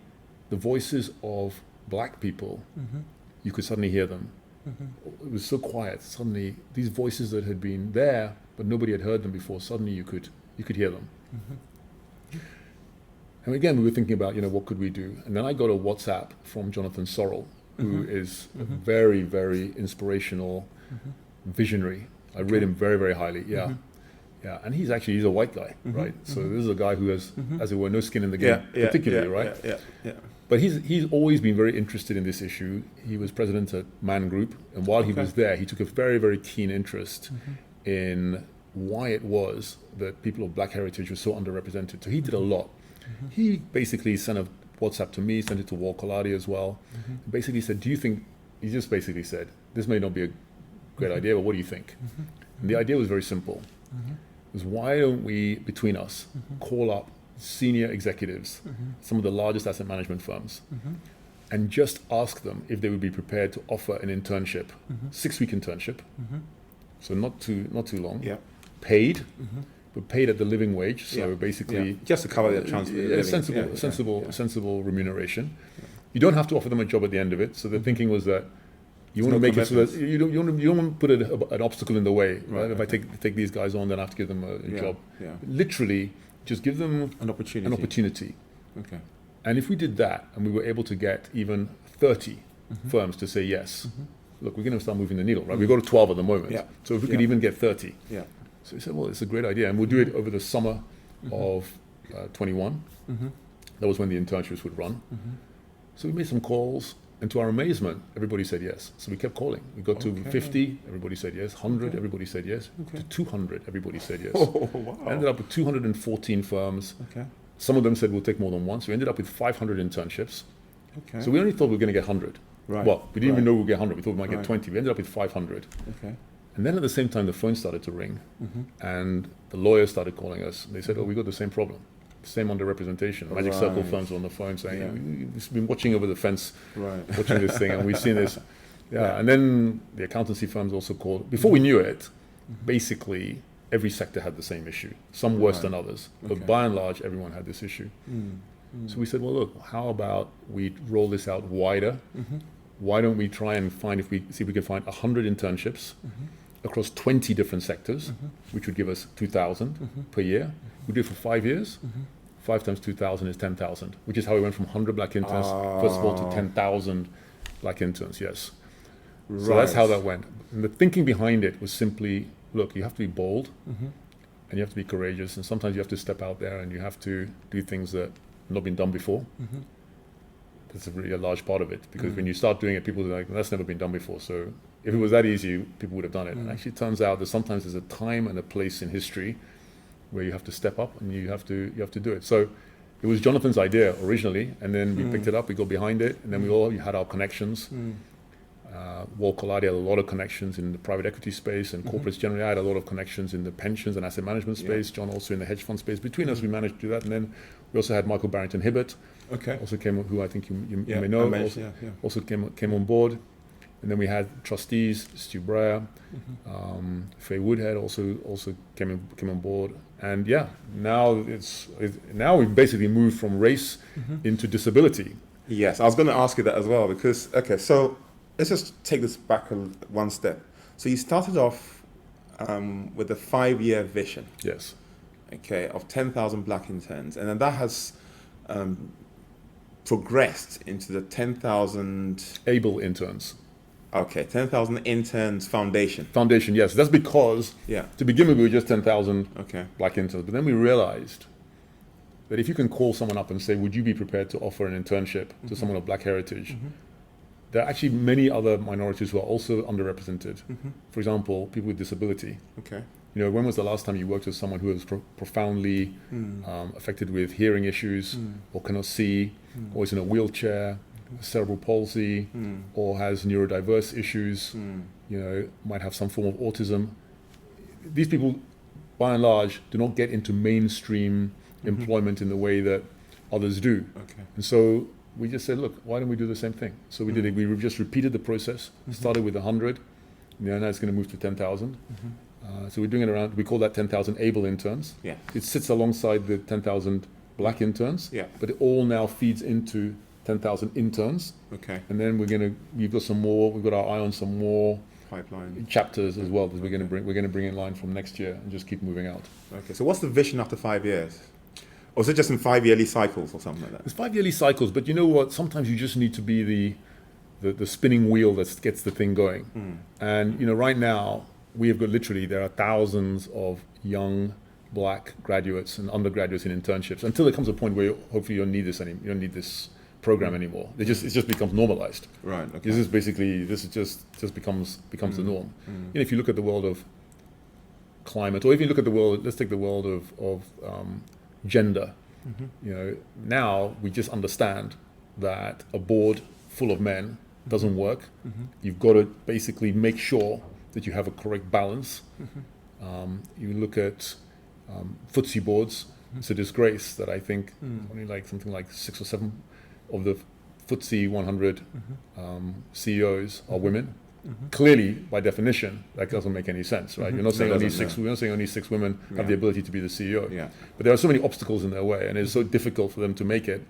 the voices of Black people, you could suddenly hear them. It was so quiet. Suddenly these voices that had been there, but nobody had heard them before, suddenly you could hear them. And again, we were thinking about, what could we do? And then I got a WhatsApp from Jonathan Sorrell, who is a very, very inspirational visionary. I rate him very, very highly. Yeah. And he's a white guy, right? So this is a guy who has, as it were, no skin in the game, particularly, right? Yeah. But he's always been very interested in this issue. He was president at Man Group, and while he was there, he took a very, very keen interest in why it was that people of Black heritage were so underrepresented. So he did a lot. He basically sent a WhatsApp to me, sent it to Dawid Konotey-Ahulu as well. Basically said, he just basically said, this may not be a great idea, but what do you think? And the idea was very simple. It was, why don't we, between us, call up senior executives, some of the largest asset management firms, and just ask them if they would be prepared to offer an internship, 6-week internship, so not too long, paid, but paid at the living wage. So basically, just to cover the transport, sensible remuneration. You don't have to offer them a job at the end of it. So the thinking was that you want to make it so that you don't want to put an obstacle in the way. Right? If I take these guys on, then I have to give them a job. Literally, just give them an opportunity. Okay. And if we did that, and we were able to get even 30 firms to say yes, look, we're going to start moving the needle, right? We've got to 12 at the moment. So if we could even get 30. So we said, well, it's a great idea. And we'll do it over the summer of 21. That was when the internships would run. So we made some calls. And to our amazement, everybody said yes. So we kept calling. We got to 50, everybody said yes. 100, everybody said yes. To 200, everybody said yes. Oh, wow. Ended up with 214 firms. Some of them said we'll take more than one. So we ended up with 500 internships. So we only thought we were going to get 100. Well, we didn't even know we would get 100. We thought we might get 20. We ended up with 500. And then at the same time, the phone started to ring. And the lawyers started calling us. They said, oh, we got the same problem. Same underrepresentation. Magic Circle firms were on the phone saying, we've been watching over the fence, watching this thing, and we've seen this. And then the accountancy firms also called. Before we knew it, basically every sector had the same issue, some worse than others. But by and large, everyone had this issue. So we said, well, look, how about we roll this out wider? Why don't we try and see if we can find 100 internships across 20 different sectors, which would give us 2,000 per year. We do it for 5 years. 5 times 2,000 is 10,000, which is how we went from 100 black interns, first of all, to 10,000 black interns, yes. So that's how that went. And the thinking behind it was simply, look, you have to be bold, and you have to be courageous, and sometimes you have to step out there and you have to do things that have not been done before. That's really a large part of it, because when you start doing it, people are like, that's never been done before. So if it was that easy, people would have done it. And actually it turns out that sometimes there's a time and a place in history where you have to step up and you have to do it. So it was Jonathan's idea originally, and then we picked it up, we got behind it, and then we all had our connections. Walt Konate had a lot of connections in the private equity space, and corporates generally. I had a lot of connections in the pensions and asset management space. John also in the hedge fund space. Between us, we managed to do that, and then we also had Michael Barrington Hibbert. Also came, who I think you may know, also came on board. And then we had trustees, Stu Breyer, Faye Woodhead also came on board. And now we've basically moved from race into disability. Yes, I was going to ask you that as well, because, so let's just take this back one step. So you started off with a 5-year vision. Yes. Of 10,000 black interns. And then that has progressed into the 10,000... able interns. 10,000 Interns Foundation. Foundation, yes. That's because to begin with, we were just 10,000 black interns. But then we realized that if you can call someone up and say, would you be prepared to offer an internship to someone of black heritage? There are actually many other minorities who are also underrepresented. For example, people with disability. You know, when was the last time you worked with someone who was profoundly affected with hearing issues, or cannot see, or is in a wheelchair, cerebral palsy, or has neurodiverse issues, you know, might have some form of autism. These people, by and large, do not get into mainstream employment in the way that others do. And so we just said, look, why don't we do the same thing? So we did it. We just repeated the process. Started with 100. Now it's going to move to 10,000. So we're doing it around. We call that 10,000 able interns. It sits alongside the 10,000 black interns. But it all now feeds into 10,000 interns. And then we've got some more. We've got our eye on some more pipeline chapters as well that we're going to bring in line from next year and just keep moving out. So what's the vision after 5 years? Or is it just in 5-yearly cycles or something like that? It's 5-yearly cycles, but you know what? Sometimes you just need to be the spinning wheel that gets the thing going. And you know, right now we have got there are thousands of young black graduates and undergraduates in internships until there comes a point where hopefully you don't need this program anymore. It just becomes normalized. This just becomes the norm. You know, if you look at the world of climate, or if you look at the world, let's take the world of gender. You know, now we just understand that a board full of men doesn't work. You've got to basically make sure that you have a correct balance. You look at FTSE boards, It's a disgrace that I think only like something like 6 or 7 of the FTSE 100 CEOs are women. Clearly, by definition, that doesn't make any sense, right? You're not saying only six. We're not saying only 6 women have the ability to be the CEO. Yeah. But there are so many obstacles in their way, and it's so difficult for them to make it.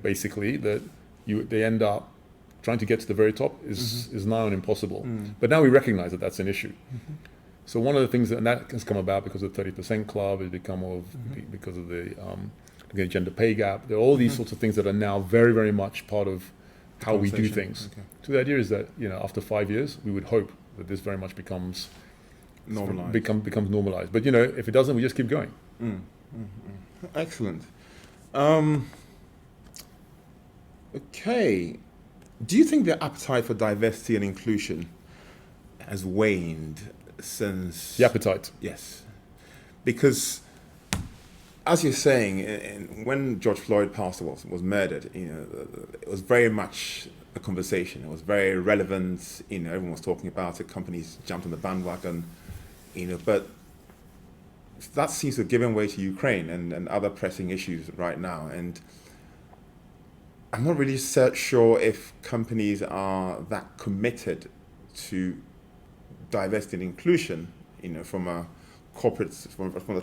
Basically, that they end up trying to get to the very top is now impossible. But now we recognize that that's an issue. So one of the things that has come about because of the 30% club, has become because of the gender pay gap. There are all these sorts of things that are now very, very much part of how we do things. Okay. So the idea is that after 5 years, we would hope that this very much becomes normalized. Becomes normalized. But if it doesn't, we just keep going. Excellent. Okay. Do you think the appetite for diversity and inclusion has waned since the appetite? Yes, because as you're saying, when George Floyd was murdered, it was very much a conversation. It was very relevant. Everyone was talking about it. Companies jumped on the bandwagon. But that seems to have given way to Ukraine and other pressing issues right now. And I'm not really sure if companies are that committed to diversity and inclusion, from a corporate,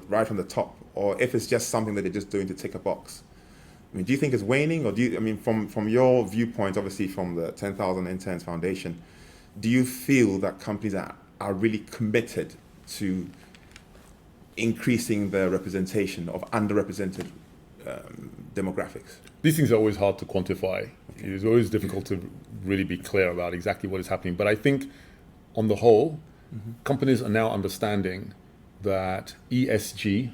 right from the top, or if it's just something that they're just doing to tick a box. Do you think it's waning, or from your viewpoint, obviously from the 10,000 Interns Foundation, do you feel that companies are really committed to increasing the representation of underrepresented demographics? These things are always hard to quantify. It's always difficult to really be clear about exactly what is happening. But I think, on the whole, companies are now understanding that ESG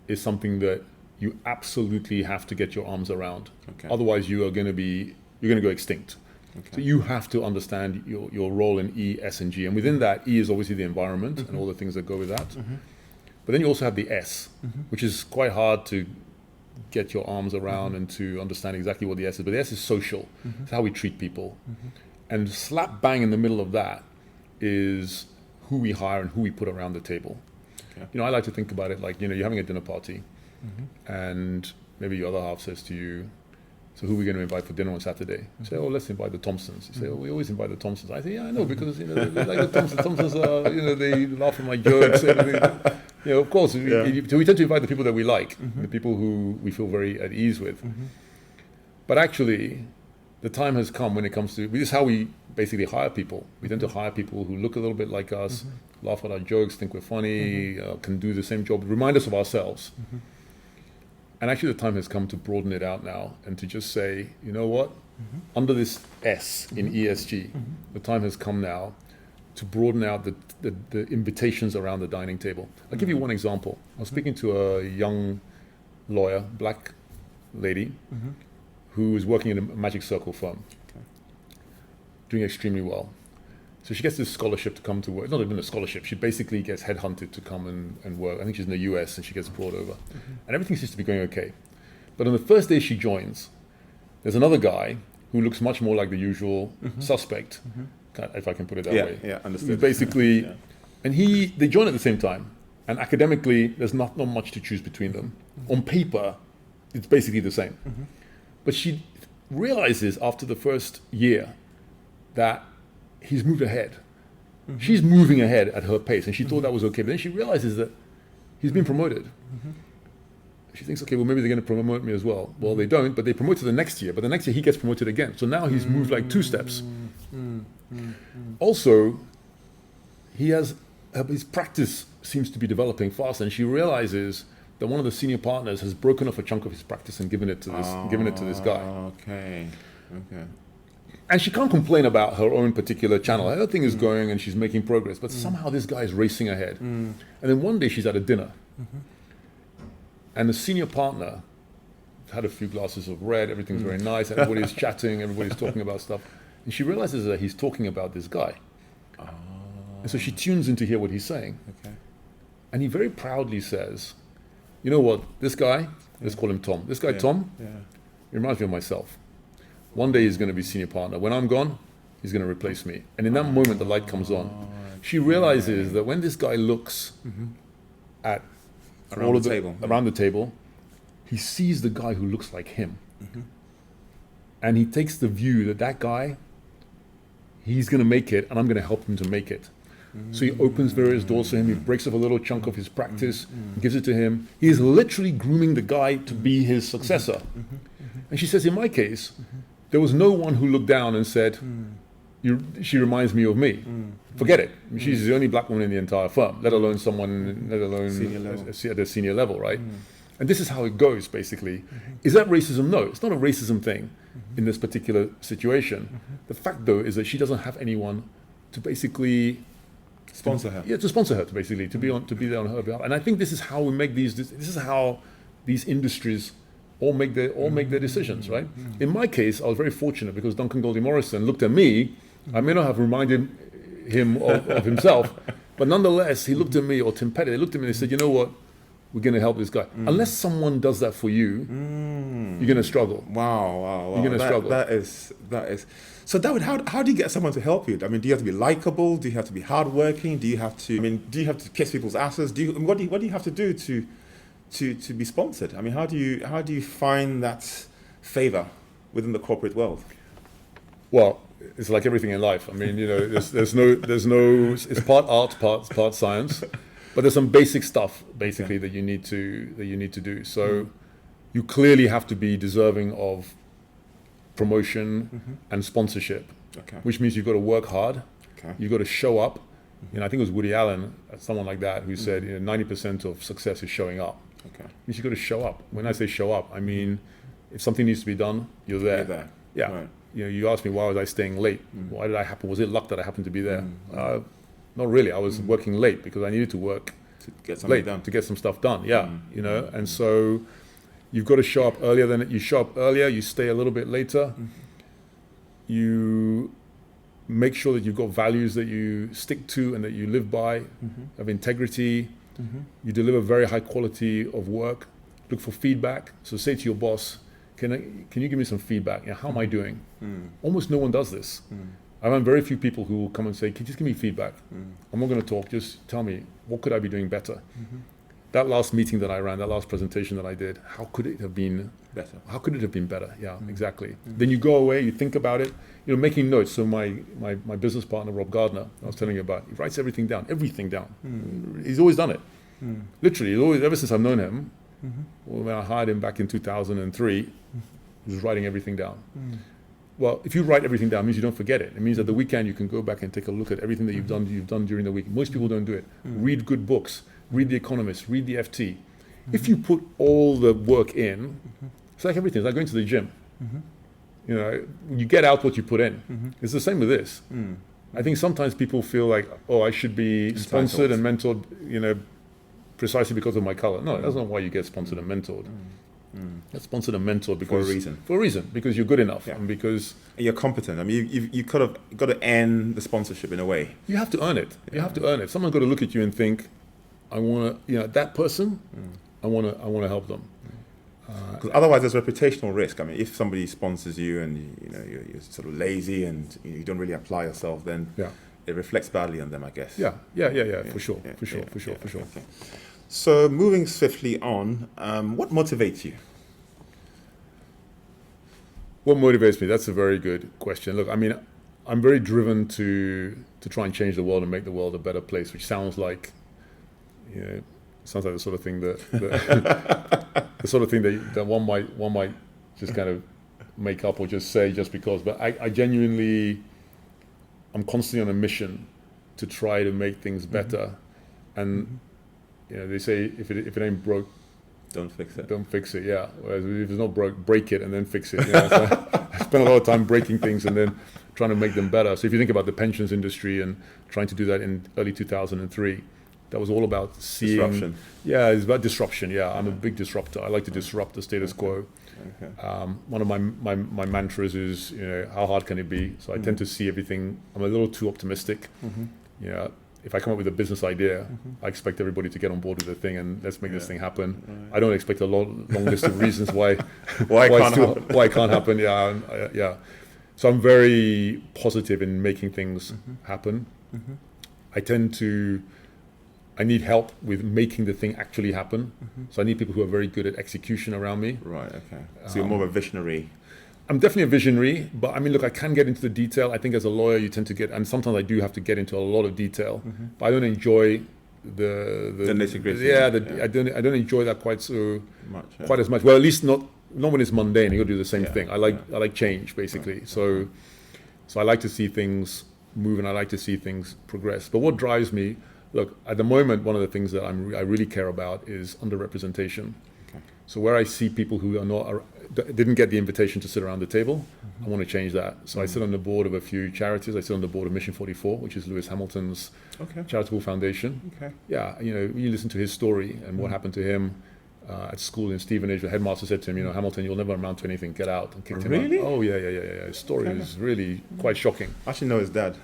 is something that you absolutely have to get your arms around. Okay. Otherwise, you're going to go extinct. Okay. So you have to understand your role in E, S, and G. And within that, E is obviously the environment and all the things that go with that. But then you also have the S, which is quite hard to get your arms around and to understand exactly what the S is. But the S is social. It's how we treat people. And slap bang in the middle of that is who we hire and who we put around the table. Okay. I like to think about it like, you're having a dinner party and maybe your other half says to you, so who are we going to invite for dinner on Saturday? You say, let's invite the Thompsons. You say, we always invite the Thompsons. I say, yeah, I know, because they like the Thompsons. The Thompsons are, they laugh at my jokes. Of course, we tend to invite the people that we like, the people who we feel very at ease with. But actually, the time has come when it comes to, this is how we basically hire people. We tend to hire people who look a little bit like us, laugh at our jokes, think we're funny, can do the same job, remind us of ourselves. And actually the time has come to broaden it out now and to just say, you know what, under this S in ESG, the time has come now to broaden out the invitations around the dining table. I'll give you one example. I was speaking to a young lawyer, black lady, who is working in a Magic Circle firm, doing extremely well. So she gets this scholarship to come to work. Not even a scholarship. She basically gets headhunted to come and work. I think she's in the US and she gets brought over. And everything seems to be going okay. But on the first day she joins, there's another guy who looks much more like the usual suspect, if I can put it that way. Yeah, understood. Basically, and they join at the same time. And academically, there's not much to choose between them. On paper, it's basically the same. But she realizes after the first year that he's moved ahead. She's moving ahead at her pace, and she thought that was okay. But then she realizes that he's been promoted. She thinks, okay, well, maybe they're going to promote me as well. Well, they don't, but they promote to the next year. But the next year, he gets promoted again. So now he's moved like 2 steps. Also, his practice seems to be developing fast, and she realizes that one of the senior partners has broken off a chunk of his practice and given it to this guy. Okay. And she can't complain about her own particular channel. Her thing is going and she's making progress, but somehow this guy is racing ahead. And then one day she's at a dinner, and the senior partner had a few glasses of red, everything's very nice, everybody's chatting, everybody's talking about stuff. And she realizes that he's talking about this guy. And so she tunes in to hear what he's saying. Okay. And he very proudly says, you know what, this guy, let's call him Tom. This guy, Tom, he reminds me of myself. One day he's going to be senior partner. When I'm gone, he's going to replace me. And in that moment, the light comes on. She realizes that when this guy looks at Around the table. Around the table. He sees the guy who looks like him. And he takes the view that that guy, he's going to make it, and I'm going to help him to make it. So he opens various doors for him. He breaks off a little chunk of his practice, gives it to him. He is literally grooming the guy to be his successor. And she says, in my case, there was no one who looked down and said, she reminds me of me. Forget it. She's the only black woman in the entire firm, let alone at the senior level, right? And this is how it goes, basically. Is that racism? No, it's not a racism thing in this particular situation. The fact, though, is that she doesn't have anyone to basically sponsor her. Yeah, to sponsor her, to be there on her behalf. And I think this is how we make this is how these industries all make their decisions, right? In my case, I was very fortunate because Duncan Goldie Morrison looked at me. I may not have reminded him of himself, but nonetheless, he looked at me, or Tim Petty, they looked at me and they said, you know what? We're going to help this guy. Unless someone does that for you, you're going to struggle. Wow. You're going to struggle. That is. So, Dawid, how do you get someone to help you? I mean, do you have to be likable? Do you have to be hardworking? Do you have to kiss people's asses? What do you have to do to be sponsored? I mean, how do you find that favor within the corporate world? Well, it's like everything in life. I mean, there's no. It's part art, part science. But there's some basic stuff, basically, that you need to do. So you clearly have to be deserving of promotion and sponsorship, which means you've got to work hard. You've got to show up. I think it was Woody Allen, someone like that, who said 90% of success is showing up. Means you've got to show up. When I say show up, I mean if something needs to be done, you're there. You're there. Yeah. Right. You asked me why was I staying late? Why did I happen? Was it luck that I happened to be there? Not really. I was working late because I needed to work to get something done. To get some stuff done. Yeah, and so you've got to show up earlier. You show up earlier. You stay a little bit later. You make sure that you've got values that you stick to and that you live by, of integrity. You deliver very high quality of work. Look for feedback. So say to your boss, "Can you give me some feedback? How am I doing?" Almost no one does this. I find very few people who will come and say, "Can you just give me feedback? I'm not going to talk, just tell me, what could I be doing better?" That last meeting that I ran, that last presentation that I did, how could it have been better? How could it have been better? Yeah, exactly. Then you go away, you think about it, making notes. So my business partner, Rob Gardner, I was telling you about, he writes everything down. He's always done it. Literally, ever since I've known him, when I hired him back in 2003, he was writing everything down. Well, if you write everything down, it means you don't forget it. It means that the weekend you can go back and take a look at everything that you've done during the week. Most people don't do it. Read good books. Read The Economist. Read the FT. If you put all the work in, it's like everything. It's like going to the gym. You get out what you put in. It's the same with this. I think sometimes people feel like, I should be sponsored and mentored, precisely because of my color. No, that's not why you get sponsored and mentored. Get sponsored and mentored because for a reason, because you're good enough and because you're competent. I mean, you could have got to earn the sponsorship in a way. You have to earn it. You have to earn it. Someone's got to look at you and think, I want to, that person, I want to help them. Because otherwise, there's reputational risk. I mean, if somebody sponsors you and you're sort of lazy and you don't really apply yourself, then it reflects badly on them, I guess. Yeah, for sure. Okay. So moving swiftly on, what motivates you? What motivates me? That's a very good question. Look, I mean, I'm very driven to try and change the world and make the world a better place, which sounds like, sounds like the sort of thing that that one might just kind of make up or just say just because. But I genuinely, I'm constantly on a mission to try to make things better, and they say if it ain't broke, don't fix it. Don't fix it. Yeah. Whereas if it's not broke, break it and then fix it. So I spend a lot of time breaking things and then trying to make them better. So if you think about the pensions industry and trying to do that in early 2003, that was all about seeing disruption. Yeah, it's about disruption. Yeah, I'm a big disruptor. I like to disrupt the status quo. One of my mantras is, how hard can it be? So I tend to see everything. I'm a little too optimistic. If I come up with a business idea, I expect everybody to get on board with the thing and let's make this thing happen. Right. I don't expect a long list of reasons why it can't happen. Yeah. So I'm very positive in making things happen. I tend to I need help with making the thing actually happen. So I need people who are very good at execution around me. Right. Okay. So you're more of a visionary. I'm definitely a visionary, but I mean, look, I can get into the detail. I think as a lawyer, you tend to get, and sometimes I do have to get into a lot of detail, but I don't enjoy the nitty-gritty. Yeah, I don't enjoy that quite so Much, yeah. quite as much. Well, at least not when it's mundane. You got to do the same Yeah, thing. I like change basically. Right. So I like to see things move and I like to see things progress. But what drives me, look, at the moment, one of the things that I really care about is underrepresentation. Okay. So where I see people who didn't get the invitation to sit around the table, I want to change that. So I sit on the board of a few charities. I sit on the board of Mission 44, which is Lewis Hamilton's charitable foundation. Okay. Yeah, you listen to his story and what happened to him at school in Stevenage. The headmaster said to him, Hamilton, you'll never amount to anything. Get out, and kicked him out. Really? Oh yeah. His story is really quite shocking. I actually know his dad.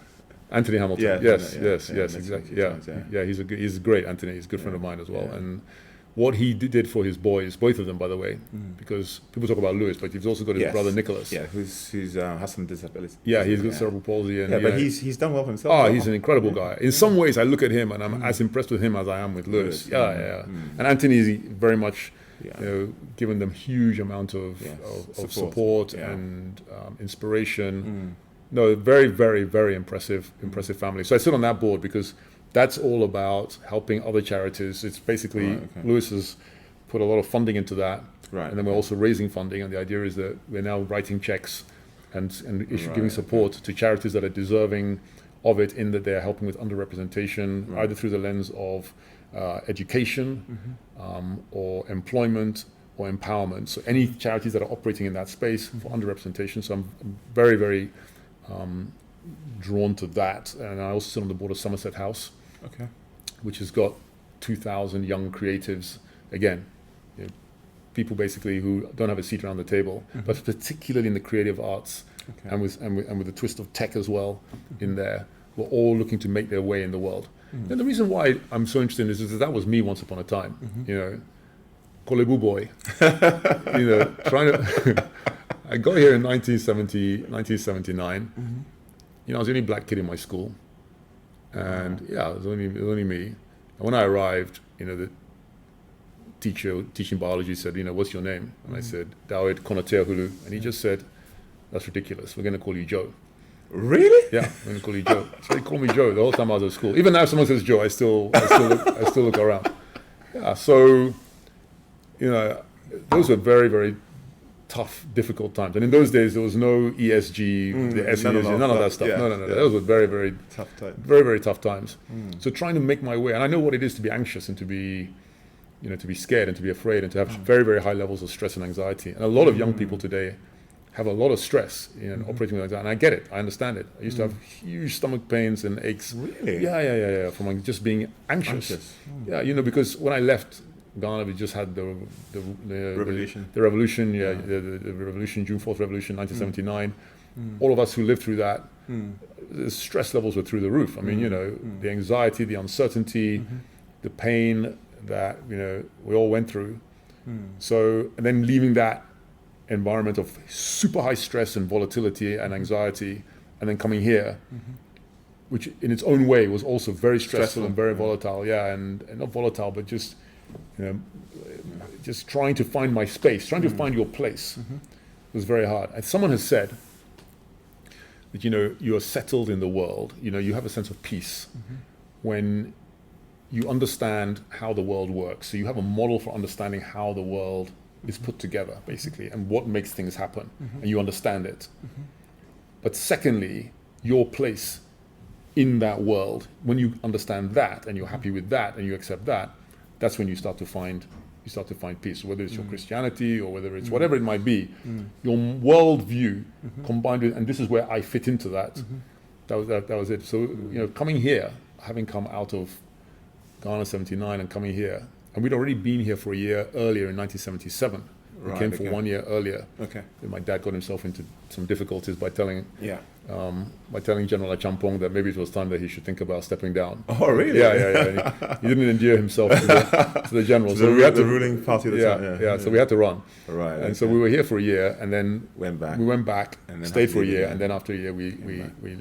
Anthony Hamilton. Yeah, Yes, yeah, exactly. times, Yeah. He's great. Anthony. He's a good friend of mine as well. Yeah. And what he did for his boys, both of them, by the way, because people talk about Lewis, but he's also got his brother Nicholas. Yeah, who's has some disability. Yeah, he's got cerebral palsy. And, but he's done well for himself. Oh, he's an incredible guy. In some ways, I look at him and I'm as impressed with him as I am with Lewis. Yeah. And Anthony's very much, given them huge amount of support and inspiration. No, very, very, very impressive family. So I sit on that board because that's all about helping other charities. It's basically Lewis has put a lot of funding into that, and then we're also raising funding. And the idea is that we're now writing checks and giving support to charities that are deserving of it, in that they're helping with underrepresentation, either through the lens of education or employment or empowerment. So any charities that are operating in that space for underrepresentation. So I'm very, very drawn to that. And I also sit on the board of Somerset House, which has got 2,000 young creatives, again, people basically who don't have a seat around the table, but particularly in the creative arts and with a twist of tech as well in there. We're all looking to make their way in the world. And the reason why I'm so interested in this is that was me once upon a time, Kolebu boy, trying to, I got here in 1979. I was the only black kid in my school. And it was only me. And when I arrived, the teacher teaching biology said, what's your name? And I said, Dawid Konotey-Ahulu. And he just said, that's ridiculous. We're going to call you Joe. Really? Yeah, we're going to call you Joe. So he called me Joe the whole time I was at school. Even now, if someone says Joe, I still look around. Yeah, so, those were very, very tough, difficult times. And in those days, there was no ESG, the SESG, none of that stuff. No. Those were very, very tough times. Very, very tough times. So trying to make my way, and I know what it is to be anxious and to be, to be scared and to be afraid and to have very, very high levels of stress and anxiety. And a lot of young people today have a lot of stress in operating with anxiety. And I get it. I understand it. I used to have huge stomach pains and aches. Really? Yeah. From just being anxious. Yeah, because when I left Ghana, we just had the revolution. The revolution, the revolution, June 4th revolution, 1979. All of us who lived through that, the stress levels were through the roof. I mean, the anxiety, the uncertainty, the pain that, we all went through. So, and then leaving that environment of super high stress and volatility and anxiety, and then coming here, which in its own way was also very stressful and very volatile. Yeah, and not volatile, but just, just trying to find my space, trying to find your place was very hard. And someone has said that, you are settled in the world, you have a sense of peace when you understand how the world works. So you have a model for understanding how the world is put together, basically, and what makes things happen, and you understand it. But secondly, your place in that world, when you understand that and you're happy with that and you accept that, that's when you start to find peace. Whether it's your Christianity or whether it's whatever it might be, your worldview combined with, and this is where I fit into that. That was it. So coming here, having come out of Ghana 79 and coming here, and we'd already been here for a year earlier in 1977. We came for 1 year earlier. Okay. My dad got himself into some difficulties by telling General Achampong that maybe it was time that he should think about stepping down. Oh, really? Yeah. He didn't endear himself to the general. So we had the ruling party at the time. So we had to run. Right. And so we were here for a year, and then went back. We went back, and then stayed for a year, and then after a year we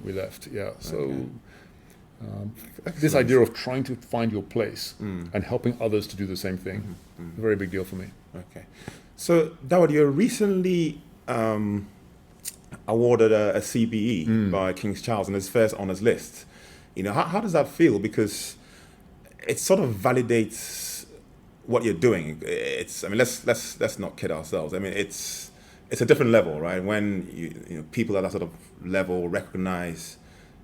left. Yeah. So This idea of trying to find your place and helping others to do the same thing, a very big deal for me. Okay. So, Dawid, you're recently awarded a CBE by King Charles on his first honours list. You know, how does that feel? Because it sort of validates what you're doing. I mean, let's not kid ourselves. I mean, it's a different level, right? When you know people at that sort of level recognize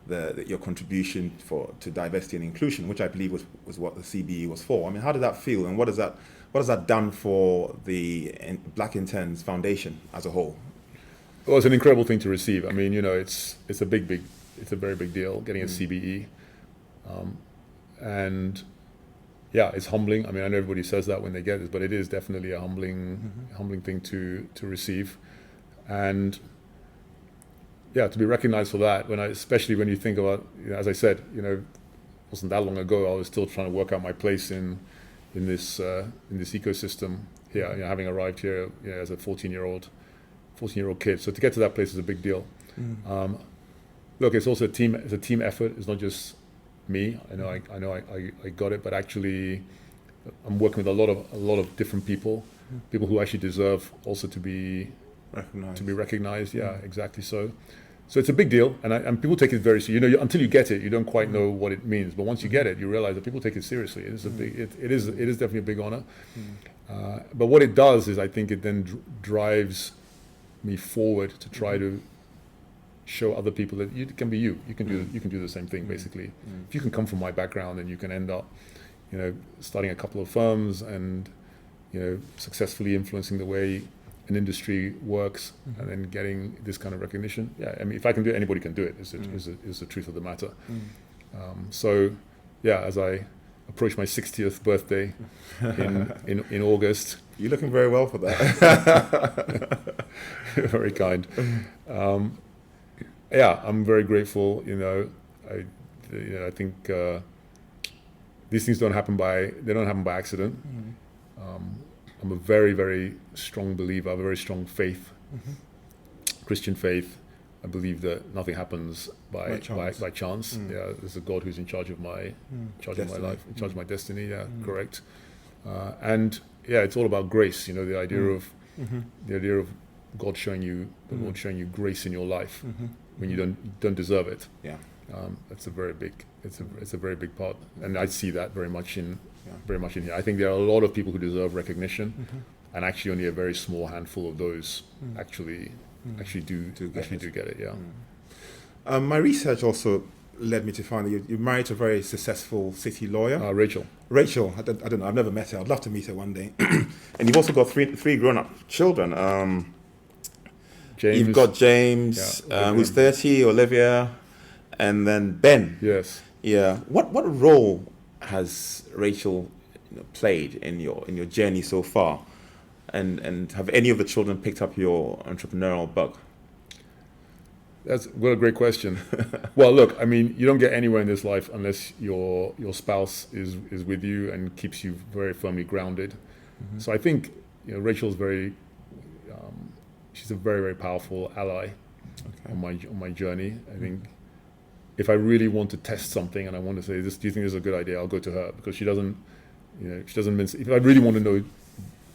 your contribution to diversity and inclusion, which I believe was what the CBE was for. I mean, how did that feel, and what has that done for the Black Interns Foundation as a whole? Well, it's an incredible thing to receive. I mean, you know, it's a very big deal getting a CBE, and yeah, it's humbling. I mean, I know everybody says that when they get this, but it is definitely a humbling thing to receive, and yeah, to be recognized for that. Especially when you think about, you know, as I said, you know, it wasn't that long ago. I was still trying to work out my place in this ecosystem here. You know, having arrived here, you know, as a 14-year-old kid. So to get to that place is a big deal. Look, it's also a team effort. It's not just me. I know I got it, but actually, I'm working with a lot of different people who actually deserve also to be recognized. Yeah, exactly. So it's a big deal, and people take it very seriously. You know, until you get it, you don't quite know what it means. But once you get it, you realize that people take it seriously. It is definitely a big honor. But what it does is, I think it then drives me forward to try to show other people that you can be you. You can do the same thing basically. If you can come from my background, then you can end up, you know, starting a couple of firms and, you know, successfully influencing the way an industry works, and then getting this kind of recognition. Yeah, I mean, if I can do it, anybody can do it. Is the truth of the matter. So, yeah, as I approach my 60th birthday in August, you're looking very well for that. Very kind. Yeah, I'm very grateful. You know, I think these things don't happen by accident. I'm a very, very strong believer. I have a very strong faith, Christian faith. I believe that nothing happens by chance. Yeah, there's a God who's in charge of my life, in charge of my destiny. Yeah, correct. And yeah, it's all about grace. You know, the idea of God showing you, the Lord showing you grace in your life when you don't deserve it. Yeah, that's a very big part, and I see that very much in here. I think there are a lot of people who deserve recognition, and actually only a very small handful of those actually do get it. Yeah. My research also led me to find that you're married to a very successful city lawyer. Rachel. I don't know. I've never met her. I'd love to meet her one day. And you've also got three grown-up children. James. You've got James, who's 30, Olivia, and then Ben. Yes. Yeah. What role has Rachel played in your journey so far? And have any of the children picked up your entrepreneurial bug? That's a great question. Well, look, I mean, you don't get anywhere in this life unless your spouse is with you and keeps you very firmly grounded. So I think, you know, Rachel's she's a very, very powerful ally on my journey. I think if I really want to test something and I want to say, do you think this is a good idea? I'll go to her, because she doesn't mince. If I really want to know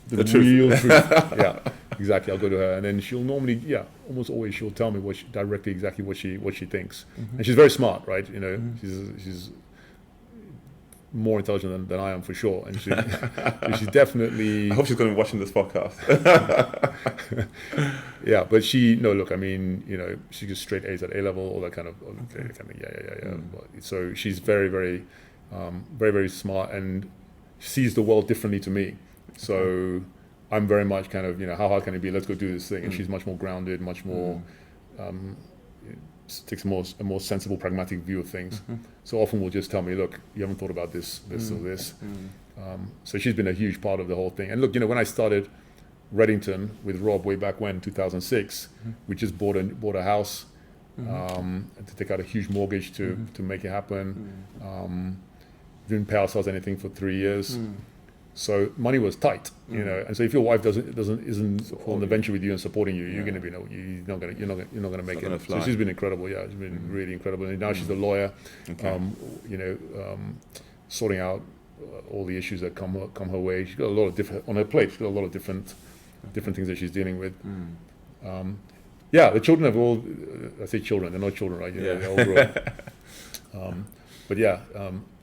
the real truth, yeah, exactly, I'll go to her, and then she'll normally, almost always, she'll tell me exactly what she thinks, and she's very smart, right? You know, she's more intelligent than I am for sure, and she's definitely. I hope she's going to be watching this podcast. Yeah, but look, I mean, you know, she gets straight A's at A level, all that kind of So she's very, very, very, very smart, and sees the world differently to me. So I'm very much kind of, you know, how hard can it be? Let's go do this thing. And she's much more grounded, much more, takes a more sensible, pragmatic view of things. So often will just tell me, look, you haven't thought about this or this. So she's been a huge part of the whole thing. And look, you know, when I started Reddington with Rob way back when, 2006, we just bought a house to take out a huge mortgage to make it happen. Didn't pay ourselves anything for 3 years. So money was tight, you know, and so if your wife isn't on the venture with you and supporting you, you're going to be you're not going to make it. So she's been incredible. Yeah, she's been really incredible. And now she's a lawyer, sorting out all the issues that come her way. She's got a lot of different on her plate. She's got a lot of different things that she's dealing with. The children have all. I say children. They're not children, right? They're all grown.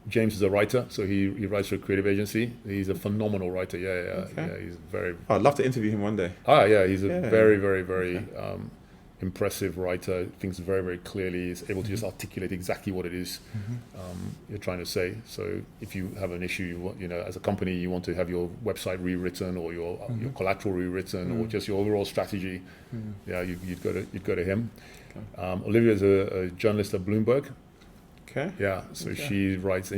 James is a writer, so he writes for a creative agency. He's a phenomenal writer. He's very. I'd love to interview him one day. He's a very, very, very impressive writer. Thinks very, very clearly. Is able to just articulate exactly what it is you're trying to say. So if you have an issue, as a company, you want to have your website rewritten or your collateral rewritten or just your overall strategy, you'd go to him. Okay. Olivia is a journalist at Bloomberg. Okay. Yeah, so she writes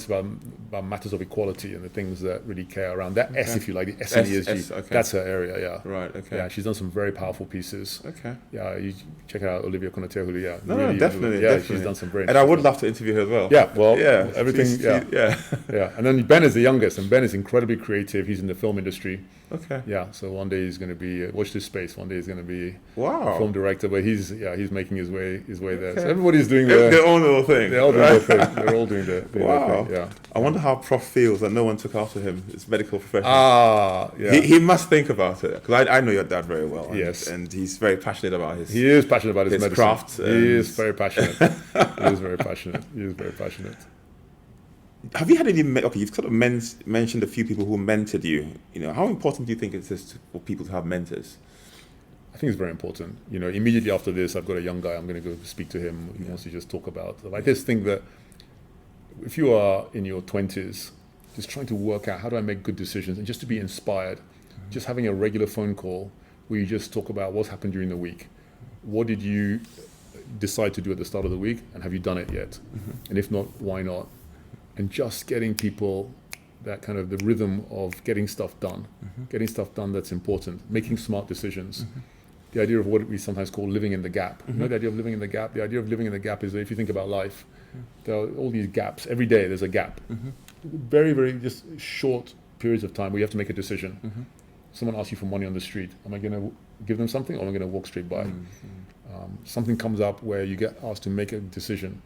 about matters of equality and the things that really care around that. Okay. S, if you like, the S in ESG. Okay. That's her area. Yeah. Right. Okay. Yeah, she's done some very powerful pieces. Okay. Yeah, you check out Olivia Konotey-Ahulu. Yeah. No, definitely. Yeah, definitely. She's done some very. And I would love to interview her as well. Yeah. Well. Yeah. Everything. Yeah. And then Ben is the youngest, and Ben is incredibly creative. He's in the film industry. Okay. Yeah. So one day he's going to be watch this space. One day he's going to be a film director, but he's making his way there. So everybody's doing their own little thing. They're all doing their thing. They're all doing their thing. Yeah. I wonder how Prof feels that no one took after him. It's medical professional. Yeah. He must think about it because I know your dad very well. Yes. And he's very passionate about his. He is passionate about his medicine. Craft. He is very passionate. He is very passionate. Have you had any? You've sort of mentioned a few people who mentored you. How important do you think it is for people to have mentors? I think it's very important. Immediately after this, I've got a young guy. I'm going to go speak to him. He wants to just talk about. I just think that if you are in your 20s, just trying to work out how do I make good decisions and just to be inspired, just having a regular phone call where you just talk about what's happened during the week. What did you decide to do at the start of the week, and have you done it yet? And if not, why not? And just getting people that kind of the rhythm of getting stuff done, that's important, making smart decisions. The idea of what we sometimes call living in the gap. The idea of living in the gap? The idea of living in the gap is that if you think about life, there are all these gaps. Every day there's a gap. Very, very just short periods of time where you have to make a decision. Someone asks you for money on the street. Am I going to give them something or am I going to walk straight by? Something comes up where you get asked to make a decision.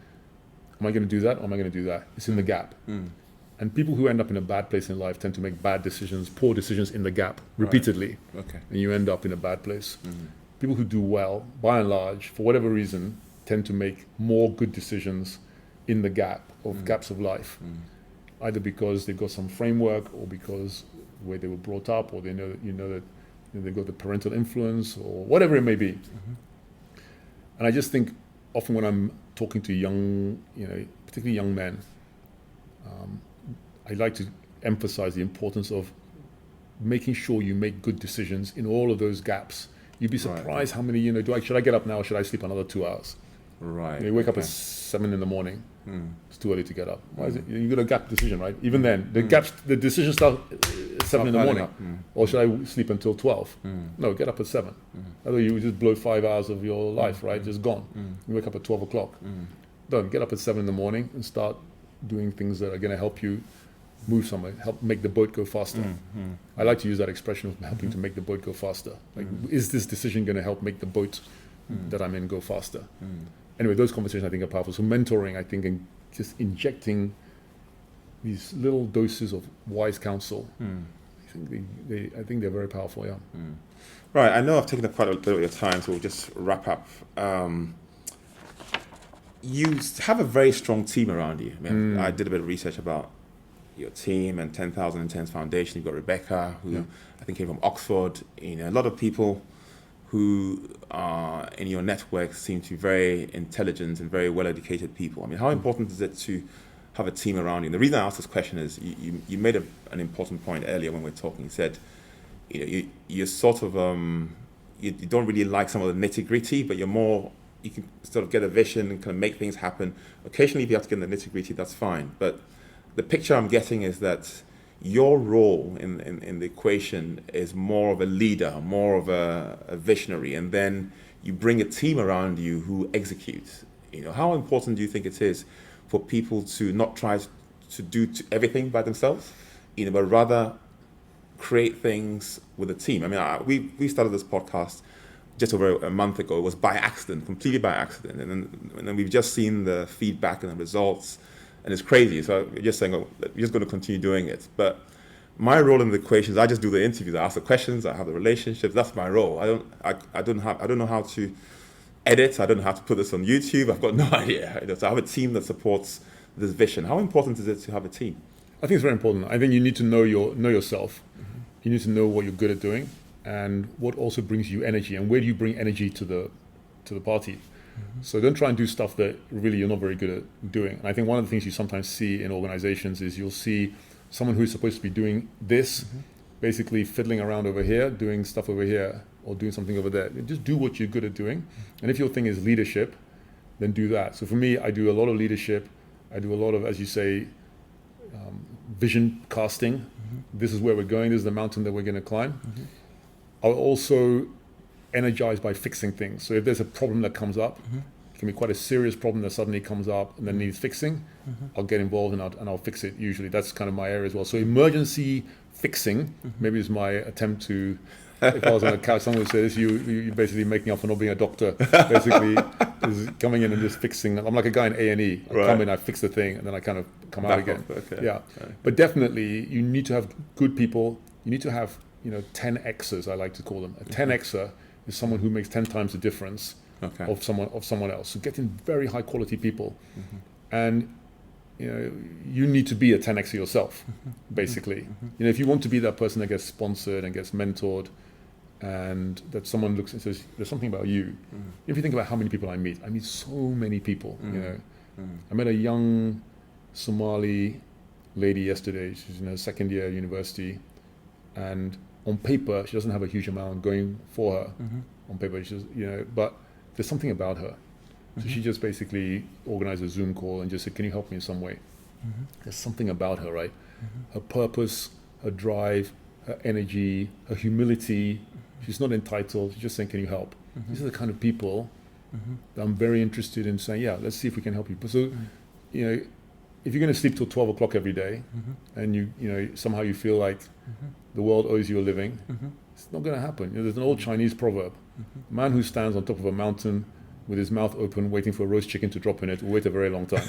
Am I going to do that or am I going to do that? It's in the gap. And people who end up in a bad place in life tend to make bad decisions, poor decisions in the gap repeatedly. Right. Okay. And you end up in a bad place. People who do well, by and large, for whatever reason, tend to make more good decisions in the gaps of life. Either because they've got some framework or because where they were brought up or they know that they've got the parental influence or whatever it may be. And I just think often when I'm talking to young, particularly young men, I like to emphasize the importance of making sure you make good decisions in all of those gaps. You'd be surprised how many, should I get up now or should I sleep another 2 hours? Right. You wake up at 7 in the morning. It's too early to get up. Why is it? You got a gap decision, right? Even then, the decision starts at 7 in the morning. Or should I sleep until 12? No, get up at 7. Otherwise you just blow 5 hours of your life, right? Just gone. You wake up at 12 o'clock. Don't get up at 7 in the morning and start doing things that are going to help you move somewhere, help make the boat go faster. I like to use that expression of helping to make the boat go faster. Like, is this decision going to help make the boat that I'm in go faster? Anyway, those conversations I think are powerful. So mentoring, I think, and just injecting these little doses of wise counsel, I think they're very powerful. Yeah. Right. I know I've taken up quite a bit of your time, so we'll just wrap up. You have a very strong team around you. I did a bit of research about your team and 10,000 Interns Foundation. You've got Rebecca, who I think came from Oxford. A lot of people who are in your network seem to be very intelligent and very well-educated people. How important is it to have a team around you? And the reason I asked this question is you made an important point earlier when we were talking. You said, you're sort of, you don't really like some of the nitty-gritty, but you can sort of get a vision and kind of make things happen. Occasionally, if you have to get in the nitty-gritty, that's fine. But the picture I'm getting is that your role in the equation is more of a leader, more of a visionary, and then you bring a team around you who execute. How important do you think it is for people to not try to do everything by themselves? but rather create things with a team. I mean, we started this podcast just over a month ago. It was by accident, completely by accident, and then we've just seen the feedback and the results, and it's crazy. So we're just saying, we're just going to continue doing it. But my role in the equation is I just do the interviews. I ask the questions. I have the relationships. That's my role. I don't know how to edit. I don't know how to put this on YouTube. I've got no idea. So I have a team that supports this vision. How important is it to have a team? I think it's very important. I think you need to know yourself. You need to know what you're good at doing and what also brings you energy, and where do you bring energy to the party. So don't try and do stuff that really you're not very good at doing. And I think one of the things you sometimes see in organizations is you'll see someone who's supposed to be doing this, basically fiddling around over here, doing stuff over here, or doing something over there. Just do what you're good at doing. And if your thing is leadership, then do that. So for me, I do a lot of leadership. I do a lot of, as you say, vision casting. This is where we're going. This is the mountain that we're going to climb. I'll also energize by fixing things. So if there's a problem that comes up, it can be quite a serious problem that suddenly comes up and then needs fixing, I'll get involved and I'll fix it usually. That's kind of my area as well. So emergency fixing maybe is my attempt to, if I was on a couch, someone would say this, you're basically making up for not being a doctor. Basically, is coming in and just fixing. I'm like a guy in A&E. I come in, I fix the thing, and then I kind of come out again. Okay. Yeah. Okay. But definitely, you need to have good people. You need to have 10Xers, I like to call them. A 10Xer is someone who makes 10 times the difference of someone else. So getting very high quality people, and you need to be a 10Xer yourself, basically. If you want to be that person that gets sponsored and gets mentored, and that someone looks and says, there's something about you. If you think about how many people I meet so many people. I met a young Somali lady yesterday. She's in her second year at university, and on paper she doesn't have a huge amount going for her. On paper, she's but there's something about her. So she just basically organized a Zoom call and just said, can you help me in some way? There's something about her, right? Her purpose, her drive, her energy, her humility. She's not entitled. She's just saying, can you help? These are the kind of people that I'm very interested in saying, yeah, let's see if we can help you. So, if you're going to sleep till 12 o'clock every day, and you somehow you feel like the world owes you a living, it's not going to happen. There's an old Chinese proverb: a man who stands on top of a mountain with his mouth open, waiting for a roast chicken to drop in it, will wait a very long time.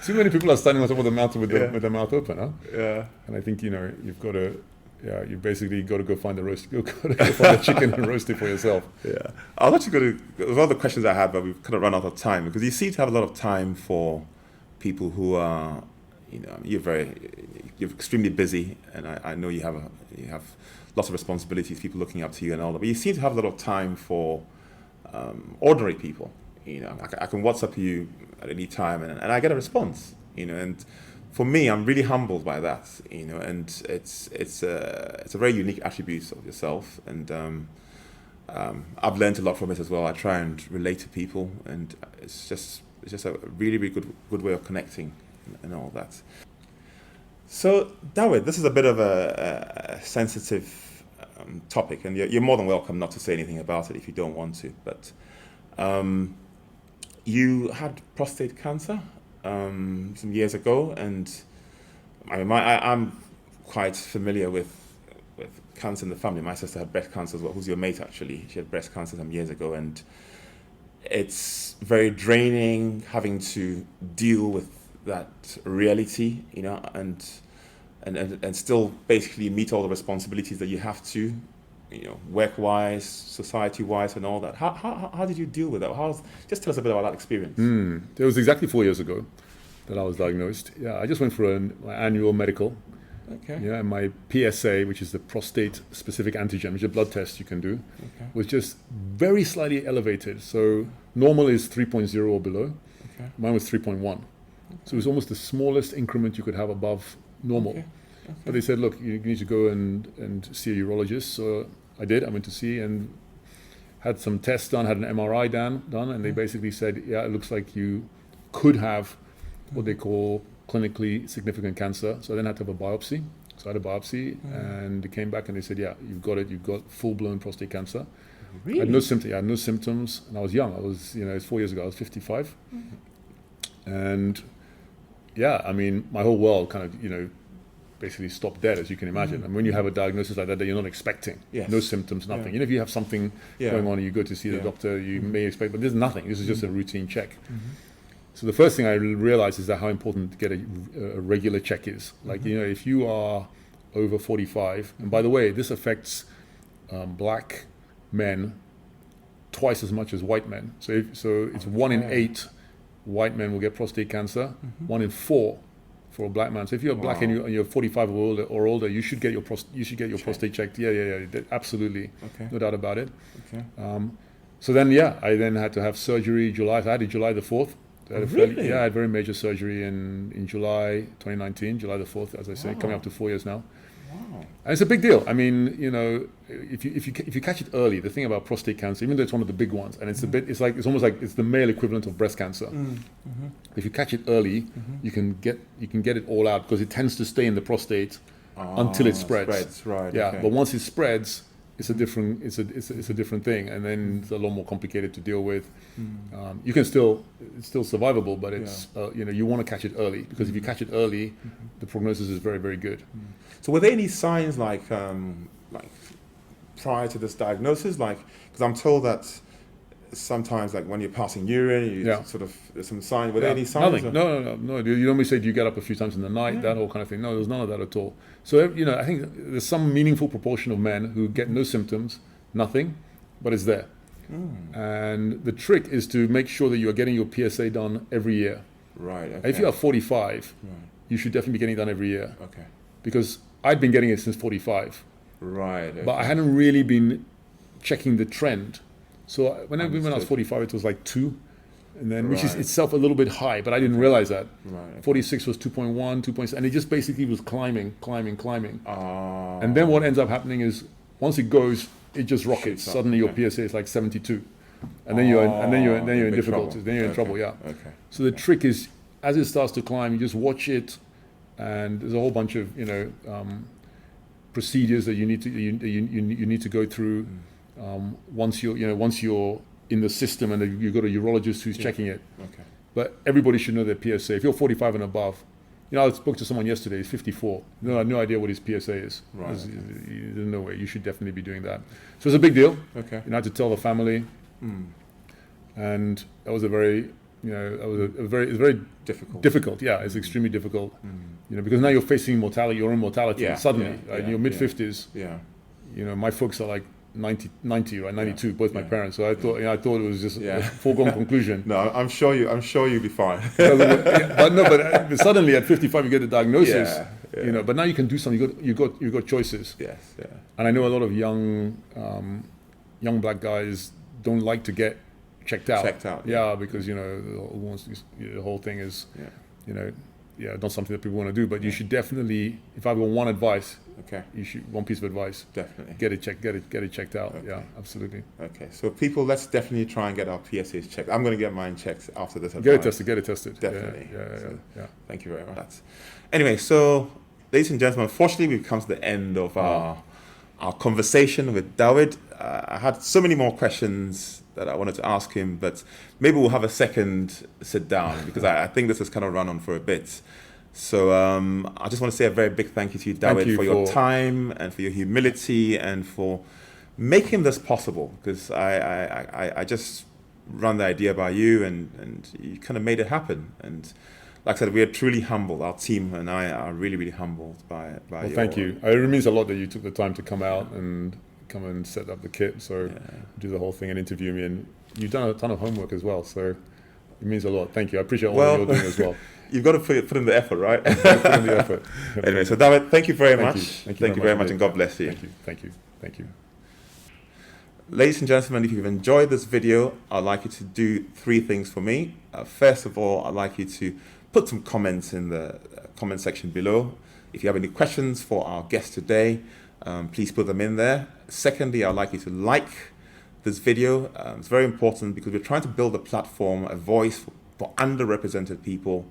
Too many people are standing on top of the mountain with their mouth open, huh? Yeah. And I think you've got to. Yeah, you basically got to go find the roast. You've got to go find the chicken and roast it for yourself. Yeah, I'll let you go to. There's other questions I had, but we've kind of run out of time, because you seem to have a lot of time for people who are, you're extremely busy, and I know you have lots of responsibilities, people looking up to you and all that. But you seem to have a lot of time for ordinary people. I can WhatsApp you at any time, and I get a response. And for me, I'm really humbled by that, and it's a very unique attribute of yourself, and I've learned a lot from it as well. I try and relate to people, and it's just a really, really good way of connecting and all that. So, Dawid, this is a bit of a sensitive topic, and you're more than welcome not to say anything about it if you don't want to. But you had prostate cancer some years ago, and I'm quite familiar with cancer in the family. My sister had breast cancer as well, who's your mate actually. She had breast cancer some years ago, and it's very draining having to deal with that reality, and still basically meet all the responsibilities that you have to, work-wise, society-wise, and all that. How did you deal with that? Just tell us a bit about that experience. It was exactly 4 years ago that I was diagnosed. Yeah, I just went for my annual medical. Okay. Yeah, and my PSA, which is the prostate-specific antigen, which is a blood test you can do, was just very slightly elevated. So normal is 3.0 or below. Okay. Mine was 3.1. Okay. So it was almost the smallest increment you could have above normal. Okay. But they said, look, you need to go and see a urologist. So I did. I went to see and had some tests done, had an MRI done, and they basically said, yeah, it looks like you could have what they call clinically significant cancer. So I then had to have a biopsy. So I had a biopsy, and they came back and they said, yeah, you've got it. You've got full-blown prostate cancer. Really? I had no symptoms. I had no symptoms, and I was young. I was, it's 4 years ago. I was 55, and yeah, I mean, my whole world kind of, basically stopped dead, as you can imagine. And when you have a diagnosis like that you're not expecting, Yes. no symptoms, nothing. Yeah. If you have something Yeah. going on and you go to see the Yeah. doctor, you may expect, but there's nothing. This is just a routine check. So the first thing I realized is that how important to get a regular check is. Like, if you are over 45, and by the way, this affects black men twice as much as white men. So it's 1 in 8 white men will get prostate cancer, 1 in 4 for a black man. So if you're black and you're 45 or older, you should get your prostate checked. Yeah, absolutely, Okay. no doubt about it. Okay. So then, I then had to have surgery July. So I had it July the 4th. So I had Really? I had very major surgery in July 2019, July the 4th, as I say, coming up to 4 years now. Wow. And it's a big deal. I mean, if you catch it early, the thing about prostate cancer, even though it's one of the big ones, and it's it's almost like it's the male equivalent of breast cancer. If you catch it early, you can get it all out because it tends to stay in the prostate until it spreads. Right. Yeah, Okay. but once it spreads, it's a different thing, and then it's a lot more complicated to deal with. You can it's still survivable, but it's you want to catch it early because if you catch it early, the prognosis is very, very good. So were there any signs like prior to this diagnosis? Because I'm told that sometimes like when you're passing urine, there's some signs. Were there any signs? Nothing. No. You normally say, do you get up a few times in the night? That whole kind of thing. No, there's none of that at all. So I think there's some meaningful proportion of men who get no symptoms, nothing, but it's there. And the trick is to make sure that you are getting your PSA done every year. Right. Okay. If you are 45, you should definitely be getting it done every year. Okay. Because I'd been getting it since 45, Right. Okay. but I hadn't really been checking the trend. So when I was 45, it was like 2, and then which is Right. itself a little bit high, but I didn't realize that. Right. Okay. 46 was 2.1, 2.6, and it just basically was climbing. Oh. And then what ends up happening is once it goes, it just rockets. Shoots up, Suddenly your okay. PSA is like 72, and then you're in big difficulties. trouble. Then you're in Okay. trouble. Yeah. Okay. So the trick is, as it starts to climb, you just watch it, and there's a whole bunch of procedures that you need to go through. Once you're in the system and you've got a urologist who's checking it. Okay. But everybody should know their PSA. If you're 45 and above, I spoke to someone yesterday. He's 54. I had no idea what his PSA is. Right. There's no way. You should definitely be doing that. So it's a big deal. Okay. I had to tell the family, and that was a very very Difficult. Yeah, it's extremely difficult. Because now you're facing mortality, your own mortality suddenly. In your mid 50s. Yeah. My folks are like 90, right? 92, both my parents. So I thought it was just Yeah. a foregone conclusion. No, I'm sure you'll be fine. but suddenly at 55 you get the diagnosis. Yeah. But now you can do something. You got choices. Yes. Yeah. And I know a lot of young black guys don't like to get checked out. Yeah. Because the whole thing is not something that people want to do. But you should definitely, if I've got one advice, one piece of advice, Definitely. get it checked out. Okay. Yeah, absolutely. Okay. So people, let's definitely try and get our PSAs checked. I'm going to get mine checked after this. Get it tested. Definitely. Yeah. Thank you very much. Anyway, so ladies and gentlemen, unfortunately we've come to the end of our conversation with Dawid. I had so many more questions that I wanted to ask him, but maybe we'll have a second sit down because I think this has kind of run on for a bit. So I just want to say a very big thank you to you, Dawid, for your time and for your humility and for making this possible, because I just run the idea by you and you kind of made it happen. And like I said, we are truly humbled. Our team and I are really, really humbled by well, thank you. It means a lot that you took the time to come out and come and set up the kit, do the whole thing and interview me. And you've done a ton of homework as well, so it means a lot. Thank you. I appreciate all that you're doing as well. You've got to put in the effort, right? Put in the effort. Anyway, so Dawid, thank you very much. Thank you very much, and God bless you. Thank you. Ladies and gentlemen, if you've enjoyed this video, I'd like you to do 3 things for me. First of all, I'd like you to put some comments in the comment section below. If you have any questions for our guest today, please put them in there. Secondly, I'd like you to like this video. It's very important because we're trying to build a platform, a voice for underrepresented people,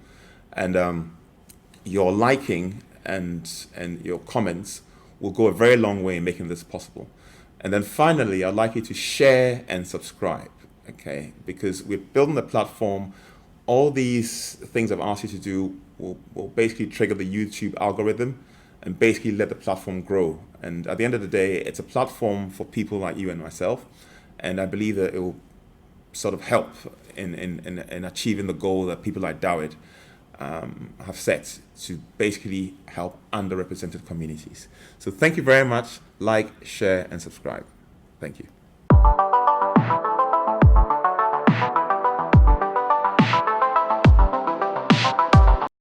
and your liking and your comments will go a very long way in making this possible. And then finally, I'd like you to share and subscribe, okay? Because we're building a platform all these things I've asked you to do will basically trigger the YouTube algorithm and basically let the platform grow. And at the end of the day, it's a platform for people like you and myself. And I believe that it will sort of help in achieving the goal that people like Dawid have set to basically help underrepresented communities. So thank you very much. Like, share, and subscribe. Thank you.